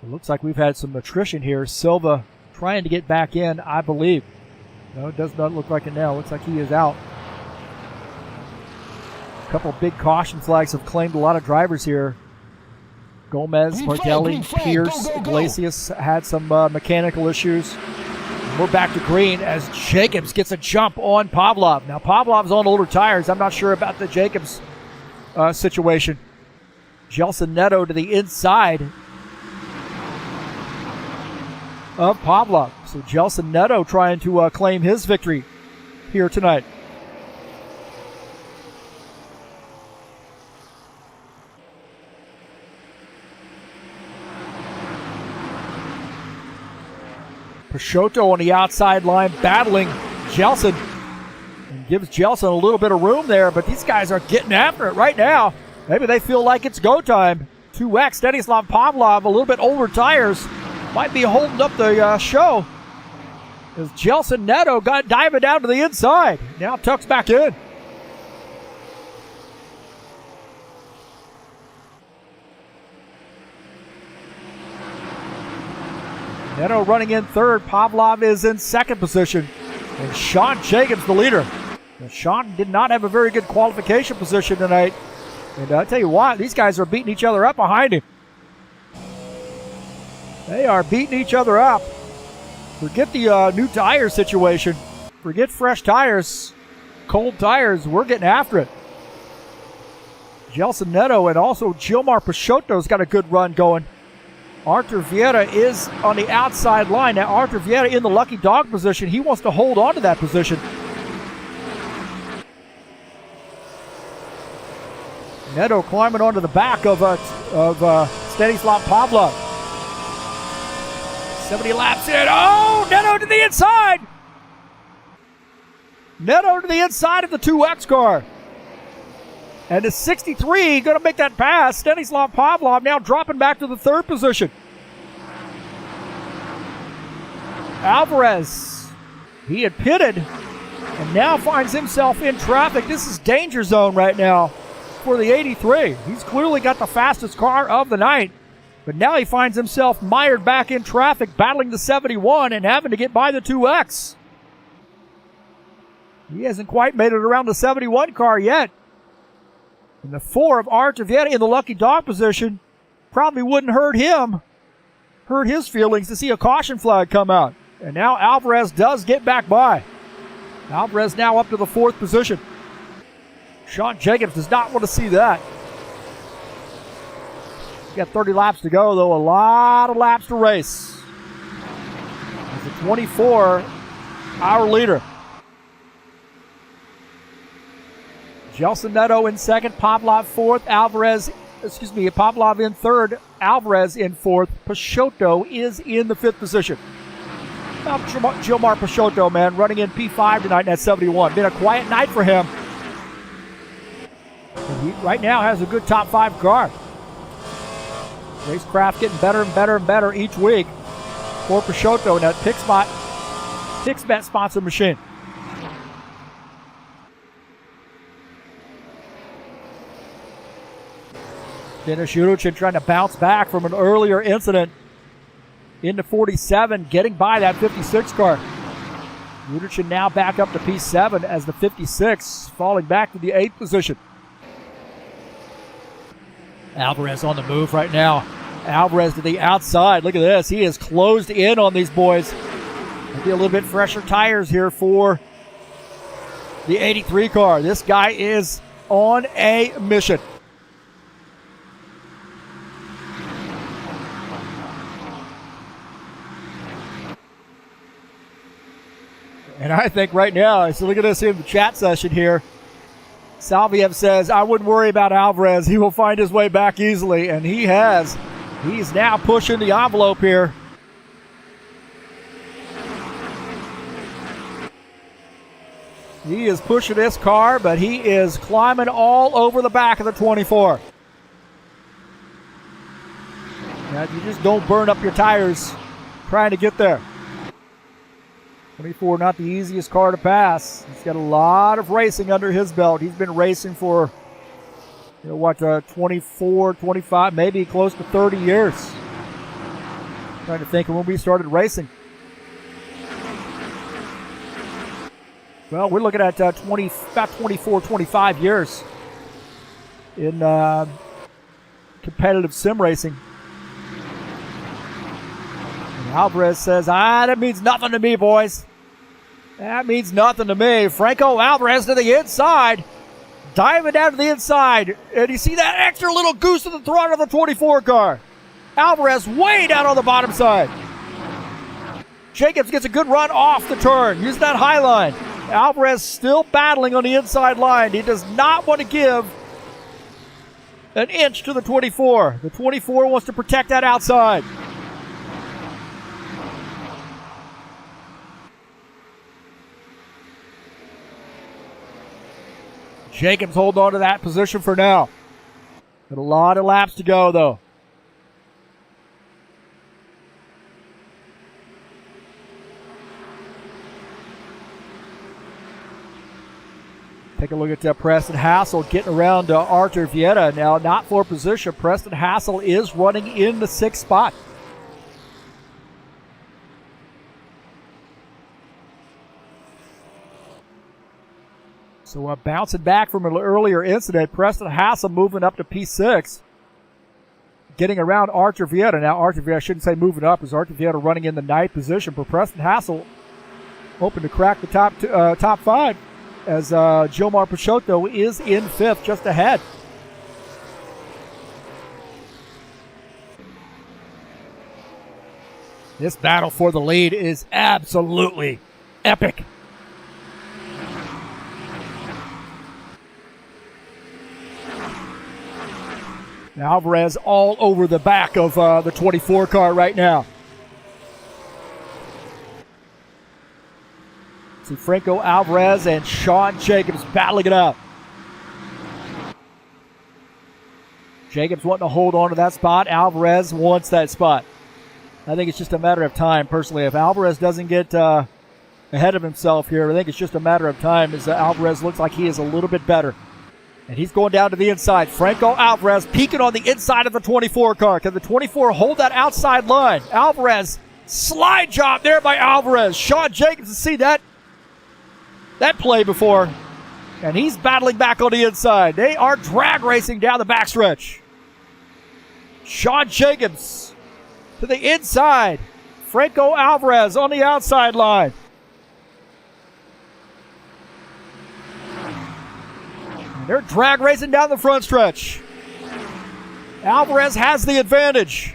It looks like we've had some attrition here. Silva trying to get back in, I believe. No, it does not look like it now. Looks like he is out. A couple big caution flags have claimed a lot of drivers here. Gomez, Martelli, Pierce, Iglesias had some mechanical issues. We're back to green as Jacobs gets a jump on Pavlov. Now, Pavlov's on older tires. I'm not sure about the Jacobs situation. Gelson Neto to the inside of Pavlov. So Gelson Neto trying to claim his victory here tonight. Peixoto on the outside line battling Gelson. And gives Gelson a little bit of room there, but these guys are getting after it right now. Maybe they feel like it's go time. 2X, Stanislav Pavlov, a little bit older tires, might be holding up the show. As Gelson Neto got diving down to the inside. Now tucks back in. Neto running in third. Pavlov is in second position. And Sean Jacobs, the leader. And Sean did not have a very good qualification position tonight. And I'll tell you what, these guys are beating each other up behind him. They are beating each other up. Forget the new tire situation. Forget fresh tires. Cold tires. We're getting after it. Gelson Neto and also Gilmar Peixoto's got a good run going. Arthur Vieira is on the outside line. Now Arthur Vieira in the lucky dog position. He wants to hold on to that position. Neto climbing onto the back of Stanislav Pavlov. 70 laps in. Oh, Neto to the inside. Neto to the inside of the 2X car. And the 63 going to make that pass. Stanislav Pavlov now dropping back to the third position. Alvarez, he had pitted and now finds himself in traffic. This is danger zone right now for the 83. He's clearly got the fastest car of the night. But now he finds himself mired back in traffic, battling the 71 and having to get by the 2X. He hasn't quite made it around the 71 car yet. And the 4 of Arthur Vieira in the lucky dog position probably wouldn't hurt his feelings to see a caution flag come out. And now Alvarez does get back by. Alvarez now up to the 4th position. Sean Jacobs does not want to see that. He's got 30 laps to go, though. A lot of laps to race. He's a 24, our leader. Gelson Neto in second, Pavlov fourth, Pavlov in third, Alvarez in fourth. Peixoto is in the 5th position. Now, Gilmar Peixoto, man, running in P5 tonight in that 71. Been a quiet night for him. And he right now has a good top 5 car. Racecraft getting better and better and better each week for Peixoto in that PixBet sponsor machine. Dennis Yurichin trying to bounce back from an earlier incident into 47, getting by that 56 car. Yurichin now back up to P7 as the 56, falling back to the 8th position. Alvarez on the move right now. Alvarez to the outside. Look at this. He is closed in on these boys. Maybe a little bit fresher tires here for the 83 car. This guy is on a mission. And I think right now, so look at this in the chat session here. Salviev says, I wouldn't worry about Alvarez. He will find his way back easily. And he has. He's now pushing the envelope here. He is pushing this car, but he is climbing all over the back of the 24. Now, you just don't burn up your tires trying to get there. 24, not the easiest car to pass. He's got a lot of racing under his belt. He's been racing for, 24, 25, maybe close to 30 years. Trying to think of when we started racing. Well, we're looking at about 24, 25 years in competitive sim racing. And Alvarez says, that means nothing to me, boys. That means nothing to me. Franco Alvarez to the inside. Diving down to the inside. And you see that extra little goose to the throttle of the 24 car. Alvarez way down on the bottom side. Jacobs gets a good run off the turn. Using that high line. Alvarez still battling on the inside line. He does not want to give an inch to the 24. The 24 wants to protect that outside. Jacobs holding on to that position for now. Got a lot of laps to go, though. Take a look at Preston Hassel getting around Arthur Vieta. Now, not for position. Preston Hassel is running in the 6th spot. So bouncing back from an earlier incident, Preston Hassel moving up to P6. Getting around Arthur Vieta. Now, Arthur Vieta, I shouldn't say moving up, as Arthur Vieta running in the 9th position. But Preston Hassel hoping to crack the top 5. As Gilmar Peixoto is in 5th, just ahead. This battle for the lead is absolutely epic. Alvarez all over the back of the 24 car right now. See Franco Alvarez and Sean Jacobs battling it out. Jacobs wanting to hold on to that spot. Alvarez wants that spot. I think it's just a matter of time, personally. If Alvarez doesn't get ahead of himself here, I think it's just a matter of time, as Alvarez looks like he is a little bit better. And he's going down to the inside. Franco Alvarez peeking on the inside of the 24 car. Can the 24 hold that outside line? Alvarez, slide job there by Alvarez. Sean Jacobs to see that play before. And he's battling back on the inside. They are drag racing down the backstretch. Sean Jacobs to the inside. Franco Alvarez on the outside line. And they're drag racing down the front stretch. Alvarez has the advantage.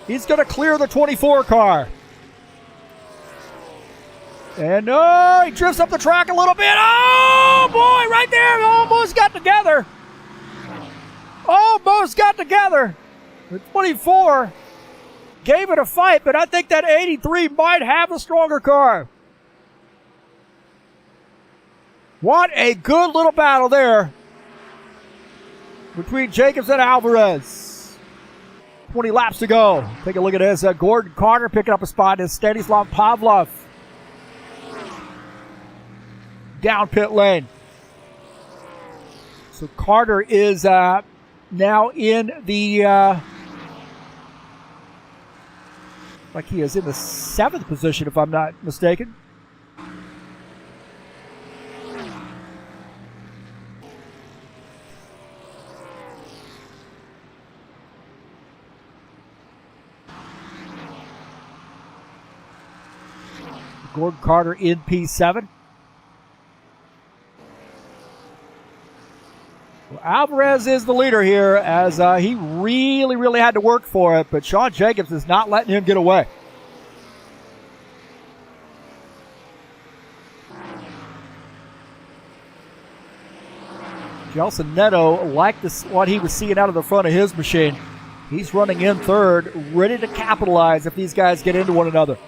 He's going to clear the 24 car. And he drifts up the track a little bit. Oh, boy, right there. Almost got together. Almost got together. The 24 gave it a fight, but I think that 83 might have a stronger car. What a good little battle there between Jacobs and Alvarez. 20 laps to go. Take a look at this. Gordon Carter picking up a spot as Stanislav Pavlov down pit lane. So Carter is now in the like he is in the 7th position, if I'm not mistaken. Gordon Carter in P7. Well, Alvarez is the leader here, as he really had to work for it, but Sean Jacobs is not letting him get away. Gelson Neto liked what he was seeing out of the front of his machine. He's running in 3rd, ready to capitalize if these guys get into one another.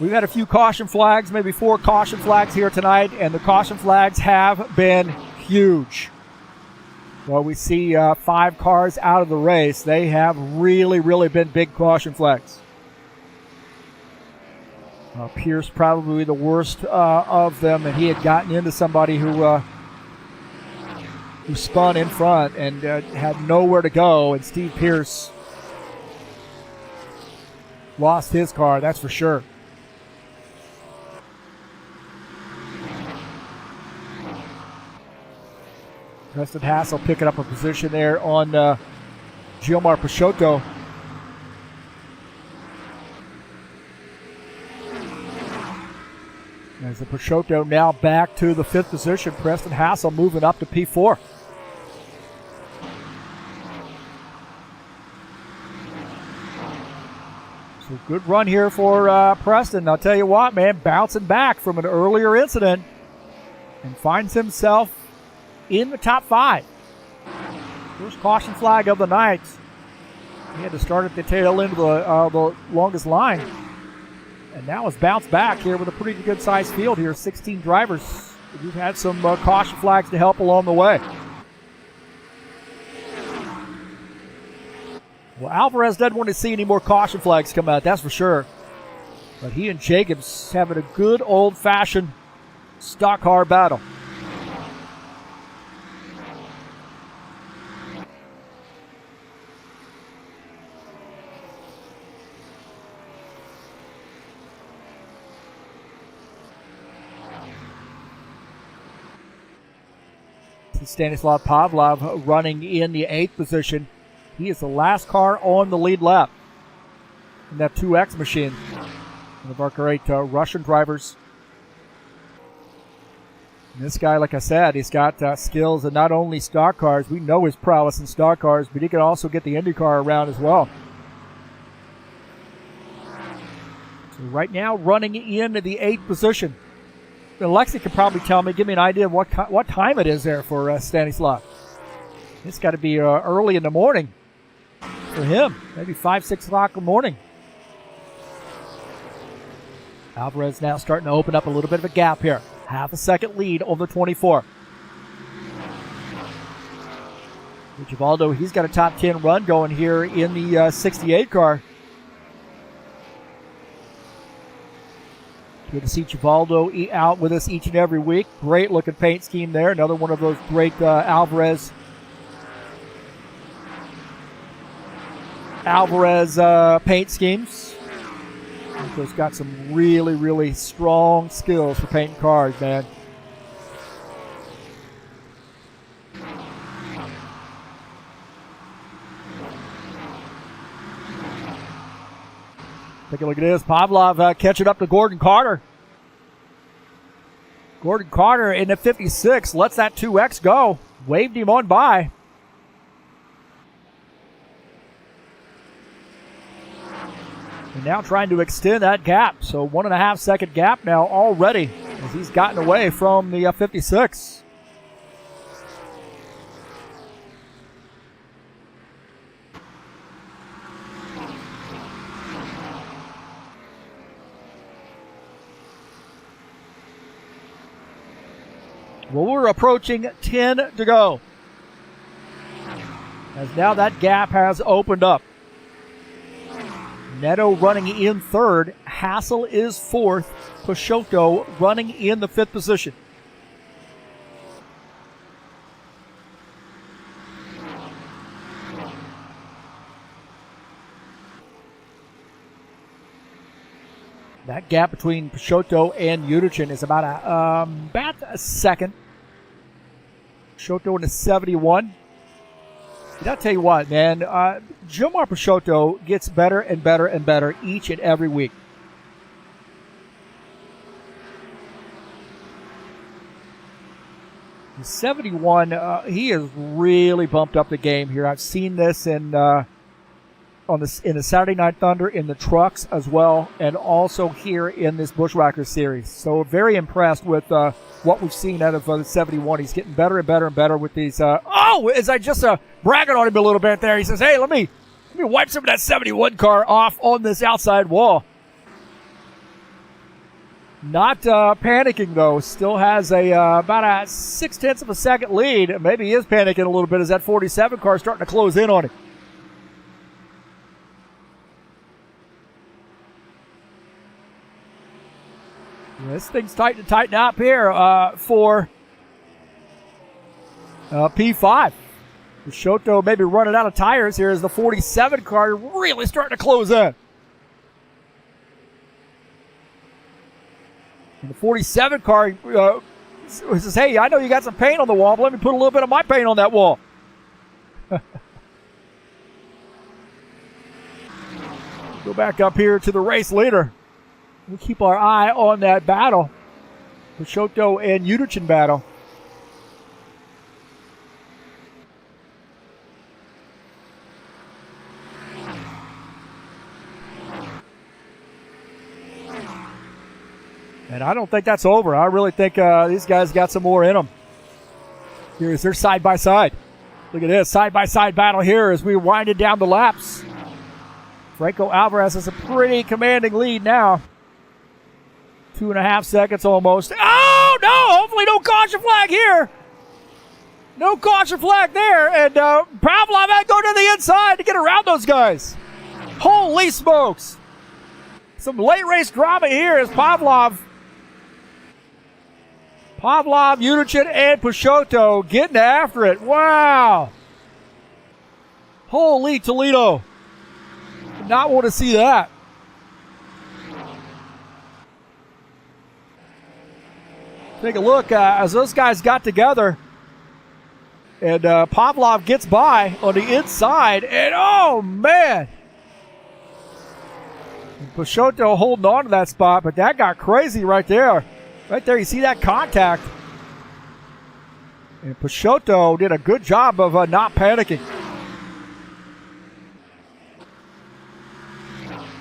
We've had a few caution flags, maybe 4 caution flags here tonight, and the caution flags have been huge. Well, we see 5 cars out of the race. They have really been big caution flags. Pierce probably the worst of them, and he had gotten into somebody who spun in front and had nowhere to go, and Steve Pierce lost his car, that's for sure. Preston Hassel picking up a position there on Gilmar Peixoto. As the Peixoto now back to the 5th position. Preston Hassel moving up to P4. So good run here for Preston. I'll tell you what, man, bouncing back from an earlier incident and finds himself in the top 5. First caution flag of the night. He had to start at the tail end of the longest line. And now has bounced back here with a pretty good sized field here. 16 drivers We've had some caution flags to help along the way. Well, Alvarez doesn't want to see any more caution flags come out, that's for sure. But he and Jacobs having a good old-fashioned stock car battle. Stanislav Pavlov running in the 8th position. He is the last car on the lead lap in that 2X machine. One of our great Russian drivers. And this guy, like I said, he's got skills in not only stock cars. We know his prowess in stock cars, but he can also get the Indy car around as well. So right now, running in the 8th position. Alexi could probably tell me, give me an idea of what time it is there for Stanislav. It's got to be early in the morning for him. Maybe 5, 6 o'clock in the morning. Alvarez now starting to open up a little bit of a gap here. Half a second lead over 24. Givaldo, he's got a top 10 run going here in the 68 car. Good to see Givaldo out with us each and every week. Great looking paint scheme there. Another one of those great Alvarez paint schemes. He's got some really, really strong skills for painting cars, man. Take a look at this. Pavlov catching up to Gordon Carter. Gordon Carter in the 56 lets that 2X go. Waved him on by. And now trying to extend that gap. So 1.5 second gap now already as he's gotten away from the 56. Well, we're approaching 10 to go. As now that gap has opened up. Neto running in 3rd. Hassel is 4th. Peixoto running in the 5th position. That gap between Peixoto and Yudichin is about a second. Peixoto in the 71. And I'll tell you what, man, Gilmar Peixoto gets better and better and better each and every week. The 71, he has really bumped up the game here. I've seen this in the Saturday Night Thunder, in the trucks as well, and also here in this Buschwackers series. So very impressed with what we've seen out of the 71. He's getting better and better and better with these. As I just bragging on him a little bit there, he says, "Hey, let me wipe some of that 71 car off on this outside wall." Not panicking though. Still has about a 0.6 of a second lead. Maybe he is panicking a little bit as that 47 car is starting to close in on him. This thing's tighten up here for P5. Peixoto maybe running out of tires here as the 47 car really starting to close in. And the 47 car says, "Hey, I know you got some paint on the wall, but let me put a little bit of my paint on that wall." Go back up here to the race leader. We'll keep our eye on that battle. Peixoto and Yudichin battle. And I don't think that's over. I really think these guys got some more in them. Here's their side-by-side. Look at this, side-by-side battle here as we winded down the laps. Franco Alvarez has a pretty commanding lead now. 2.5 seconds almost. Oh, no! Hopefully no caution flag here. No caution flag there. And Pavlov had to go to the inside to get around those guys. Holy smokes. Some late race drama here as Pavlov, Yudichin, and Peixoto getting after it. Wow. Holy Toledo. Did not want to see that. Take a look as those guys got together. And Pavlov gets by on the inside. And oh, man. And Peixoto holding on to that spot, but that got crazy right there. Right there, you see that contact. And Peixoto did a good job of not panicking.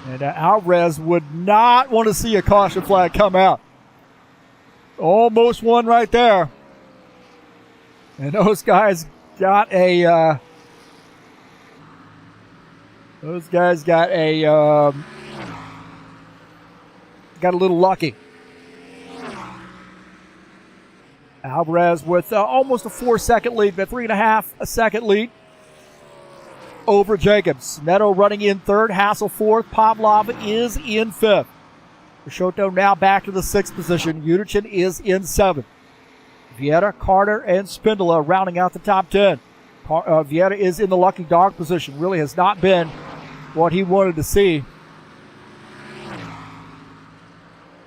And Alvarez would not want to see a caution flag come out. Almost one right there. And those guys got a got a little lucky. Alvarez with almost a 4-second lead, but 3.5 second lead over Jacobs. Neto running in third, Hassel fourth, Pavlov is in fifth. Peixoto now back to the sixth position. Yudichin is in seventh. Vieira, Carter, and Spindola rounding out the top 10. Vieira is in the lucky dog position. Really has not been what he wanted to see.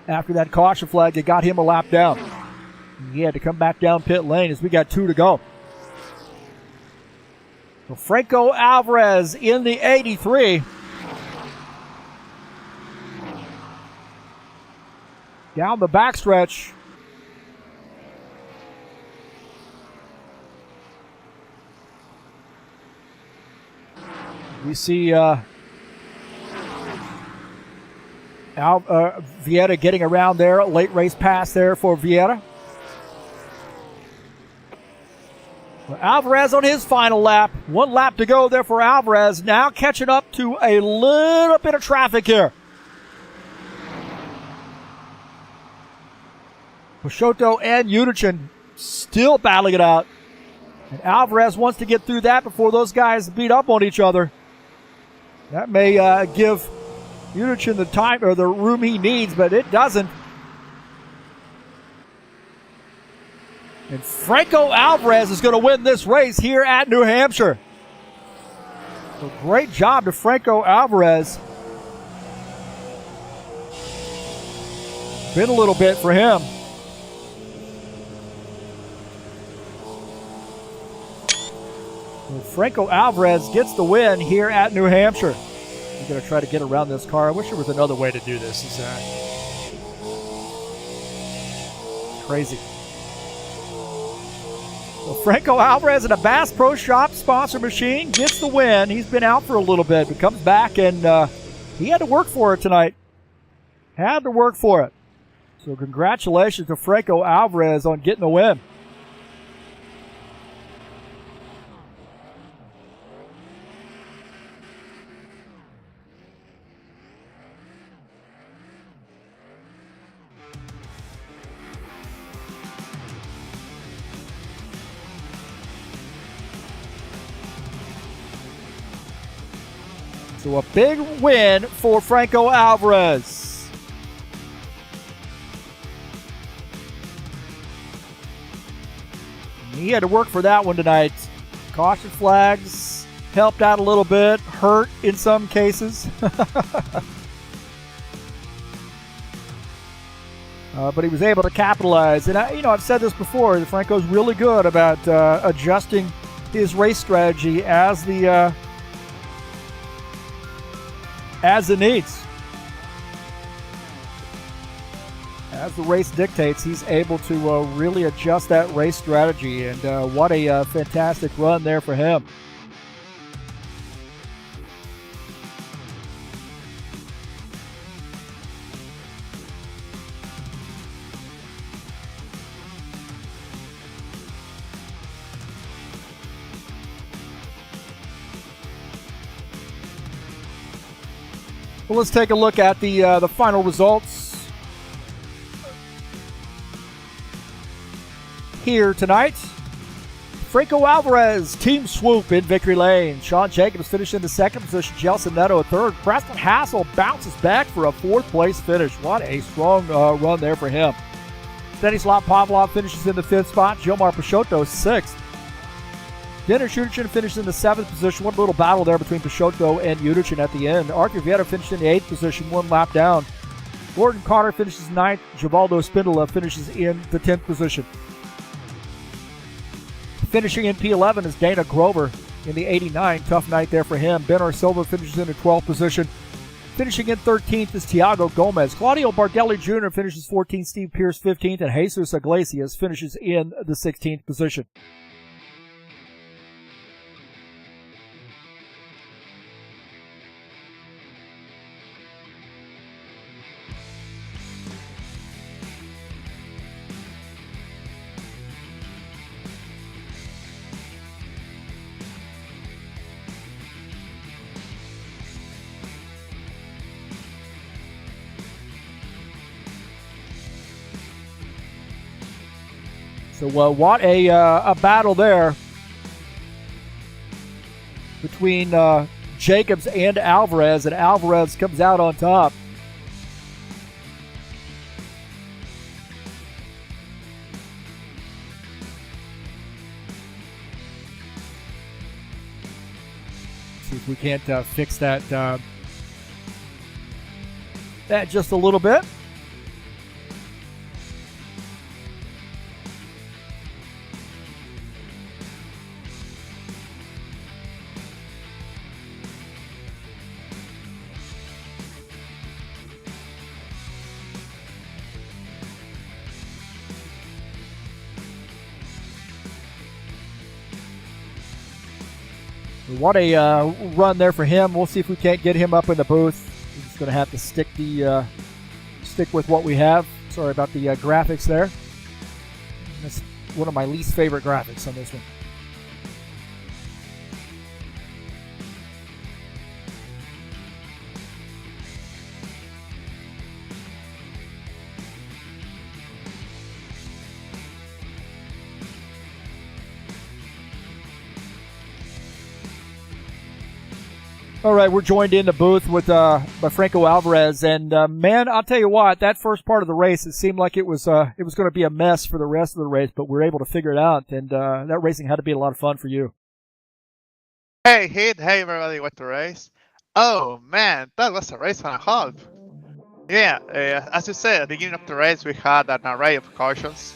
After that caution flag, it got him a lap down. He had to come back down pit lane as we got 2 to go. So Franco Alvarez in the 83. Down the backstretch. We see Vieira getting around there. Late race pass there for Vieira. Well, Alvarez on his final lap. 1 lap to go there for Alvarez. Now catching up to a little bit of traffic here. Peixoto and Yudichin still battling it out. And Alvarez wants to get through that before those guys beat up on each other. That may give Yudichin the time or the room he needs, but it doesn't. And Franco Alvarez is going to win this race here at New Hampshire. So great job to Franco Alvarez. Been a little bit for him. Franco Alvarez gets the win here at New Hampshire. I'm going to try to get around this car. I wish there was another way to do this. It's crazy. So Franco Alvarez in a Bass Pro Shop sponsor machine gets the win. He's been out for a little bit, but comes back, and he had to work for it tonight. Had to work for it. So congratulations to Franco Alvarez on getting the win. So a big win for Franco Alvarez. He had to work for that one tonight. Caution flags helped out a little bit, hurt in some cases. But he was able to capitalize. And I've said this before, that Franco's really good about adjusting his race strategy as it needs. As the race dictates, he's able to really adjust that race strategy, and what a fantastic run there for him. Well, let's take a look at the final results. here tonight. Franco Alvarez, team swoop in victory lane. Sean Jacobs finished in the second position. Gelson Neto third. Preston Hassel bounces back for a fourth place finish. What a strong run there for him. Stanislav Pavlov finishes in the fifth spot. Gilmar Peixoto sixth. Dennis Yudichin finished in the seventh position. One little battle there between Peixoto and Yudichin at the end. Arthur Vieta finished in the eighth position, one lap down. Gordon Carter finishes ninth. Givaldo Spindola finishes in the 10th position. Finishing in P11 is Dana Grover in the 89. Tough night there for him. Ben Silva finishes in the 12th position. Finishing in 13th is Tiago Gomez. Claudio Bardelli Jr. finishes 14th. Steve Pierce 15th. And Jesus Iglesias finishes in the 16th position. So what a battle there between Jacobs and Alvarez comes out on top. See if we can't fix that just a little bit. What a run there for him. We'll see if we can't get him up in the booth. We're just going to have to stick with what we have. Sorry about the graphics there. That's one of my least favorite graphics on this one. All right, we're joined in the booth with by Franco Alvarez, and man, I'll tell you what, that first part of the race, it seemed like it was going to be a mess for the rest of the race, but we were able to figure it out, and that racing had to be a lot of fun for you. Hey Heath, hey everybody, what the race? Oh man, that was a race and a half. Yeah, as you said, at the beginning of the race, we had an array of cautions.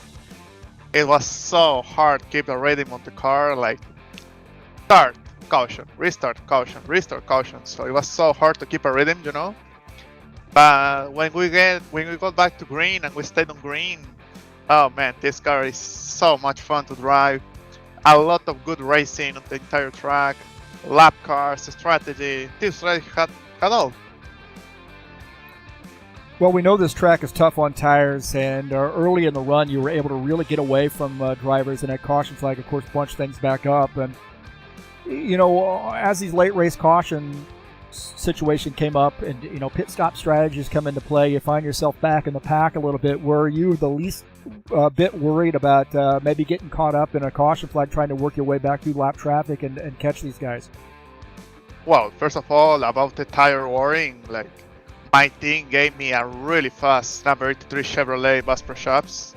It was so hard to keep the rhythm on the car, like start. Caution, restart, caution, restart, caution. So it was so hard to keep a rhythm, you know. But when we got back to green and we stayed on green, oh man, this car is so much fun to drive. A lot of good racing on the entire track, lap cars, strategy. This race had all. Well, we know this track is tough on tires, and early in the run, you were able to really get away from drivers, and that caution flag, of course, bunched things back up. And you know, as these late race caution situation came up and, you know, pit stop strategies come into play, you find yourself back in the pack a little bit. Were you the least bit worried about maybe getting caught up in a caution flag trying to work your way back through lap traffic and catch these guys? Well, first of all, about the tire warring, like my team gave me a really fast number 83 Chevrolet Bass Pro Shops.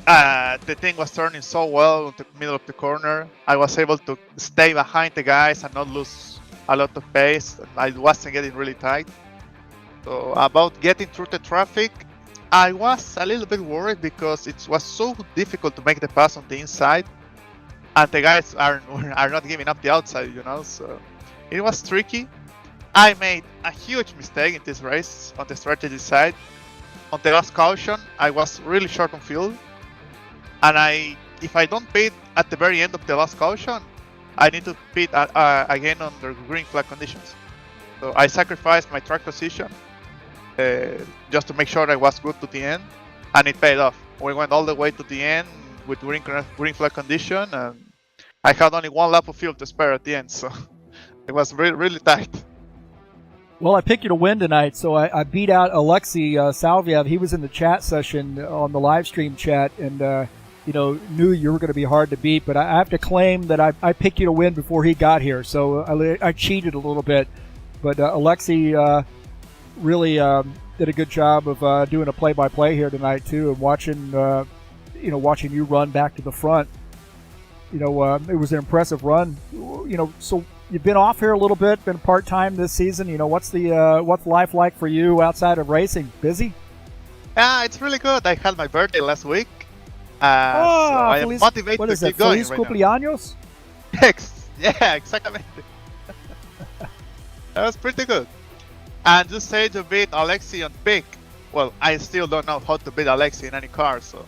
The thing was turning so well in the middle of the corner. I was able to stay behind the guys and not lose a lot of pace. I wasn't getting really tight. So about getting through the traffic, I was a little bit worried because it was so difficult to make the pass on the inside, and the guys are not giving up the outside, you know. So it was tricky. I made a huge mistake in this race on the strategy side. On the last caution, I was really short on fuel. And if I don't pit at the very end of the last caution, I need to pit again under green flag conditions. So I sacrificed my track position just to make sure I was good to the end, and it paid off. We went all the way to the end with green flag condition, and I had only one lap of fuel to spare at the end, so it was really, really tight. Well, I picked you to win tonight, so I beat out Alexei Salviev. He was in the chat session on the live stream chat, and knew you were going to be hard to beat. But I have to claim that I picked you to win before he got here, so I cheated a little bit. But Alexi really did a good job of doing a play-by-play here tonight too, and watching you run back to the front. It was an impressive run. So you've been off here a little bit, been part-time this season. What's life like for you outside of racing? Busy? Yeah, it's really good. I had my birthday last week. So I am motivated what is to it, keep going Feliz right cumpleaños? now. Yeah, exactly. That was pretty good. And just say to beat Alexi on pick. Well, I still don't know how to beat Alexi in any car, so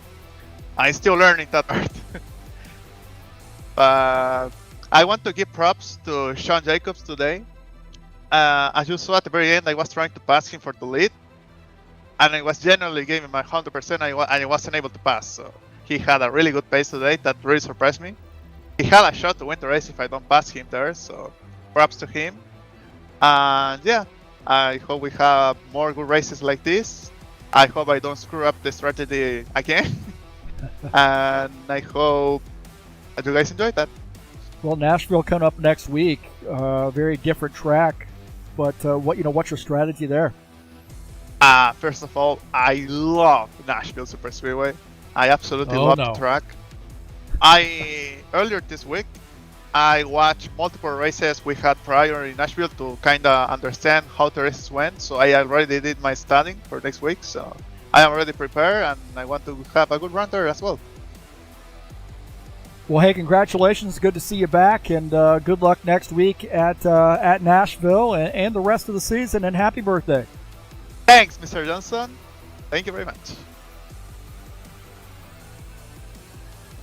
I'm still learning that part. But I want to give props to Sean Jacobs today. As you saw at the very end, I was trying to pass him for the lead. And I was generally giving my 100% and I wasn't able to pass. So he had a really good pace today. That really surprised me. He had a shot to win the race if I don't pass him there. So props to him. And yeah, I hope we have more good races like this. I hope I don't screw up the strategy again. And I hope you guys enjoyed that. Well, Nashville coming up next week. Very different track. But what's your strategy there? First of all, I love Nashville Super Speedway. I absolutely love the track. Earlier this week, I watched multiple races we had prior in Nashville to kind of understand how the races went. So I already did my studying for next week. So I am already prepared and I want to have a good run there as well. Well, hey, congratulations. Good to see you back, and good luck next week at Nashville and the rest of the season, and happy birthday. Thanks, Mr. Johnson. Thank you very much.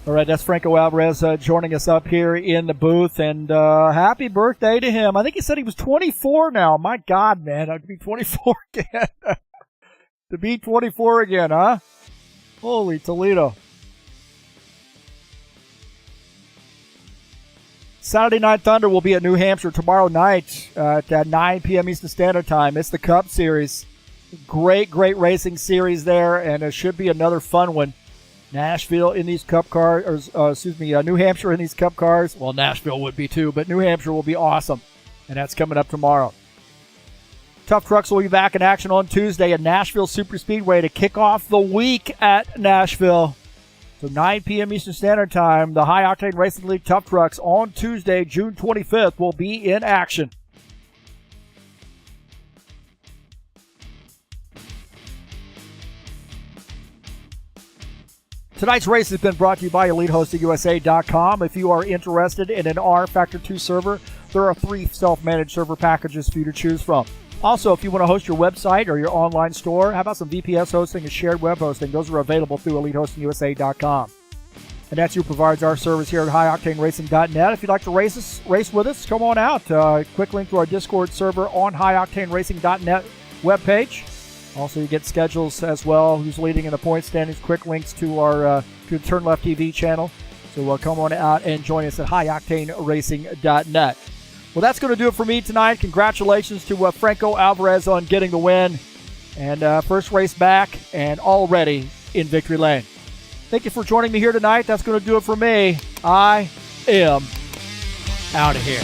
All right, that's Franco Alvarez joining us up here in the booth, and happy birthday to him. I think he said he was 24 now. My God, man, to be 24 again. To be 24 again, huh? Holy Toledo. Saturday Night Thunder will be at New Hampshire tomorrow night at 9 p.m. Eastern Standard Time. It's the Cup Series. Great racing series there, and it should be another fun one. Nashville in these Cup cars, New Hampshire in these Cup cars. Well, Nashville would be too, but New Hampshire will be awesome, and that's coming up tomorrow. Tough Trucks will be back in action on Tuesday at Nashville Super Speedway to kick off the week at Nashville. So 9 p.m. Eastern Standard Time, the High Octane Racing League Tough Trucks on Tuesday, June 25th, will be in action. Tonight's race has been brought to you by EliteHostingUSA.com. If you are interested in an rFactor 2 server, there are 3 self-managed server packages for you to choose from. Also, if you want to host your website or your online store, how about some VPS hosting and shared web hosting? Those are available through EliteHostingUSA.com. And that's who provides our service here at HighOctaneRacing.net. If you'd like to race with us, come on out. Quick link to our Discord server on HighOctaneRacing.net webpage. Also, you get schedules as well, who's leading in the point standings, quick links to our to the TurnLeftTV channel. So come on out and join us at HighOctaneRacing.net. Well, that's going to do it for me tonight. Congratulations to Franco Alvarez on getting the win. And first race back and already in victory lane. Thank you for joining me here tonight. That's going to do it for me. I am out of here.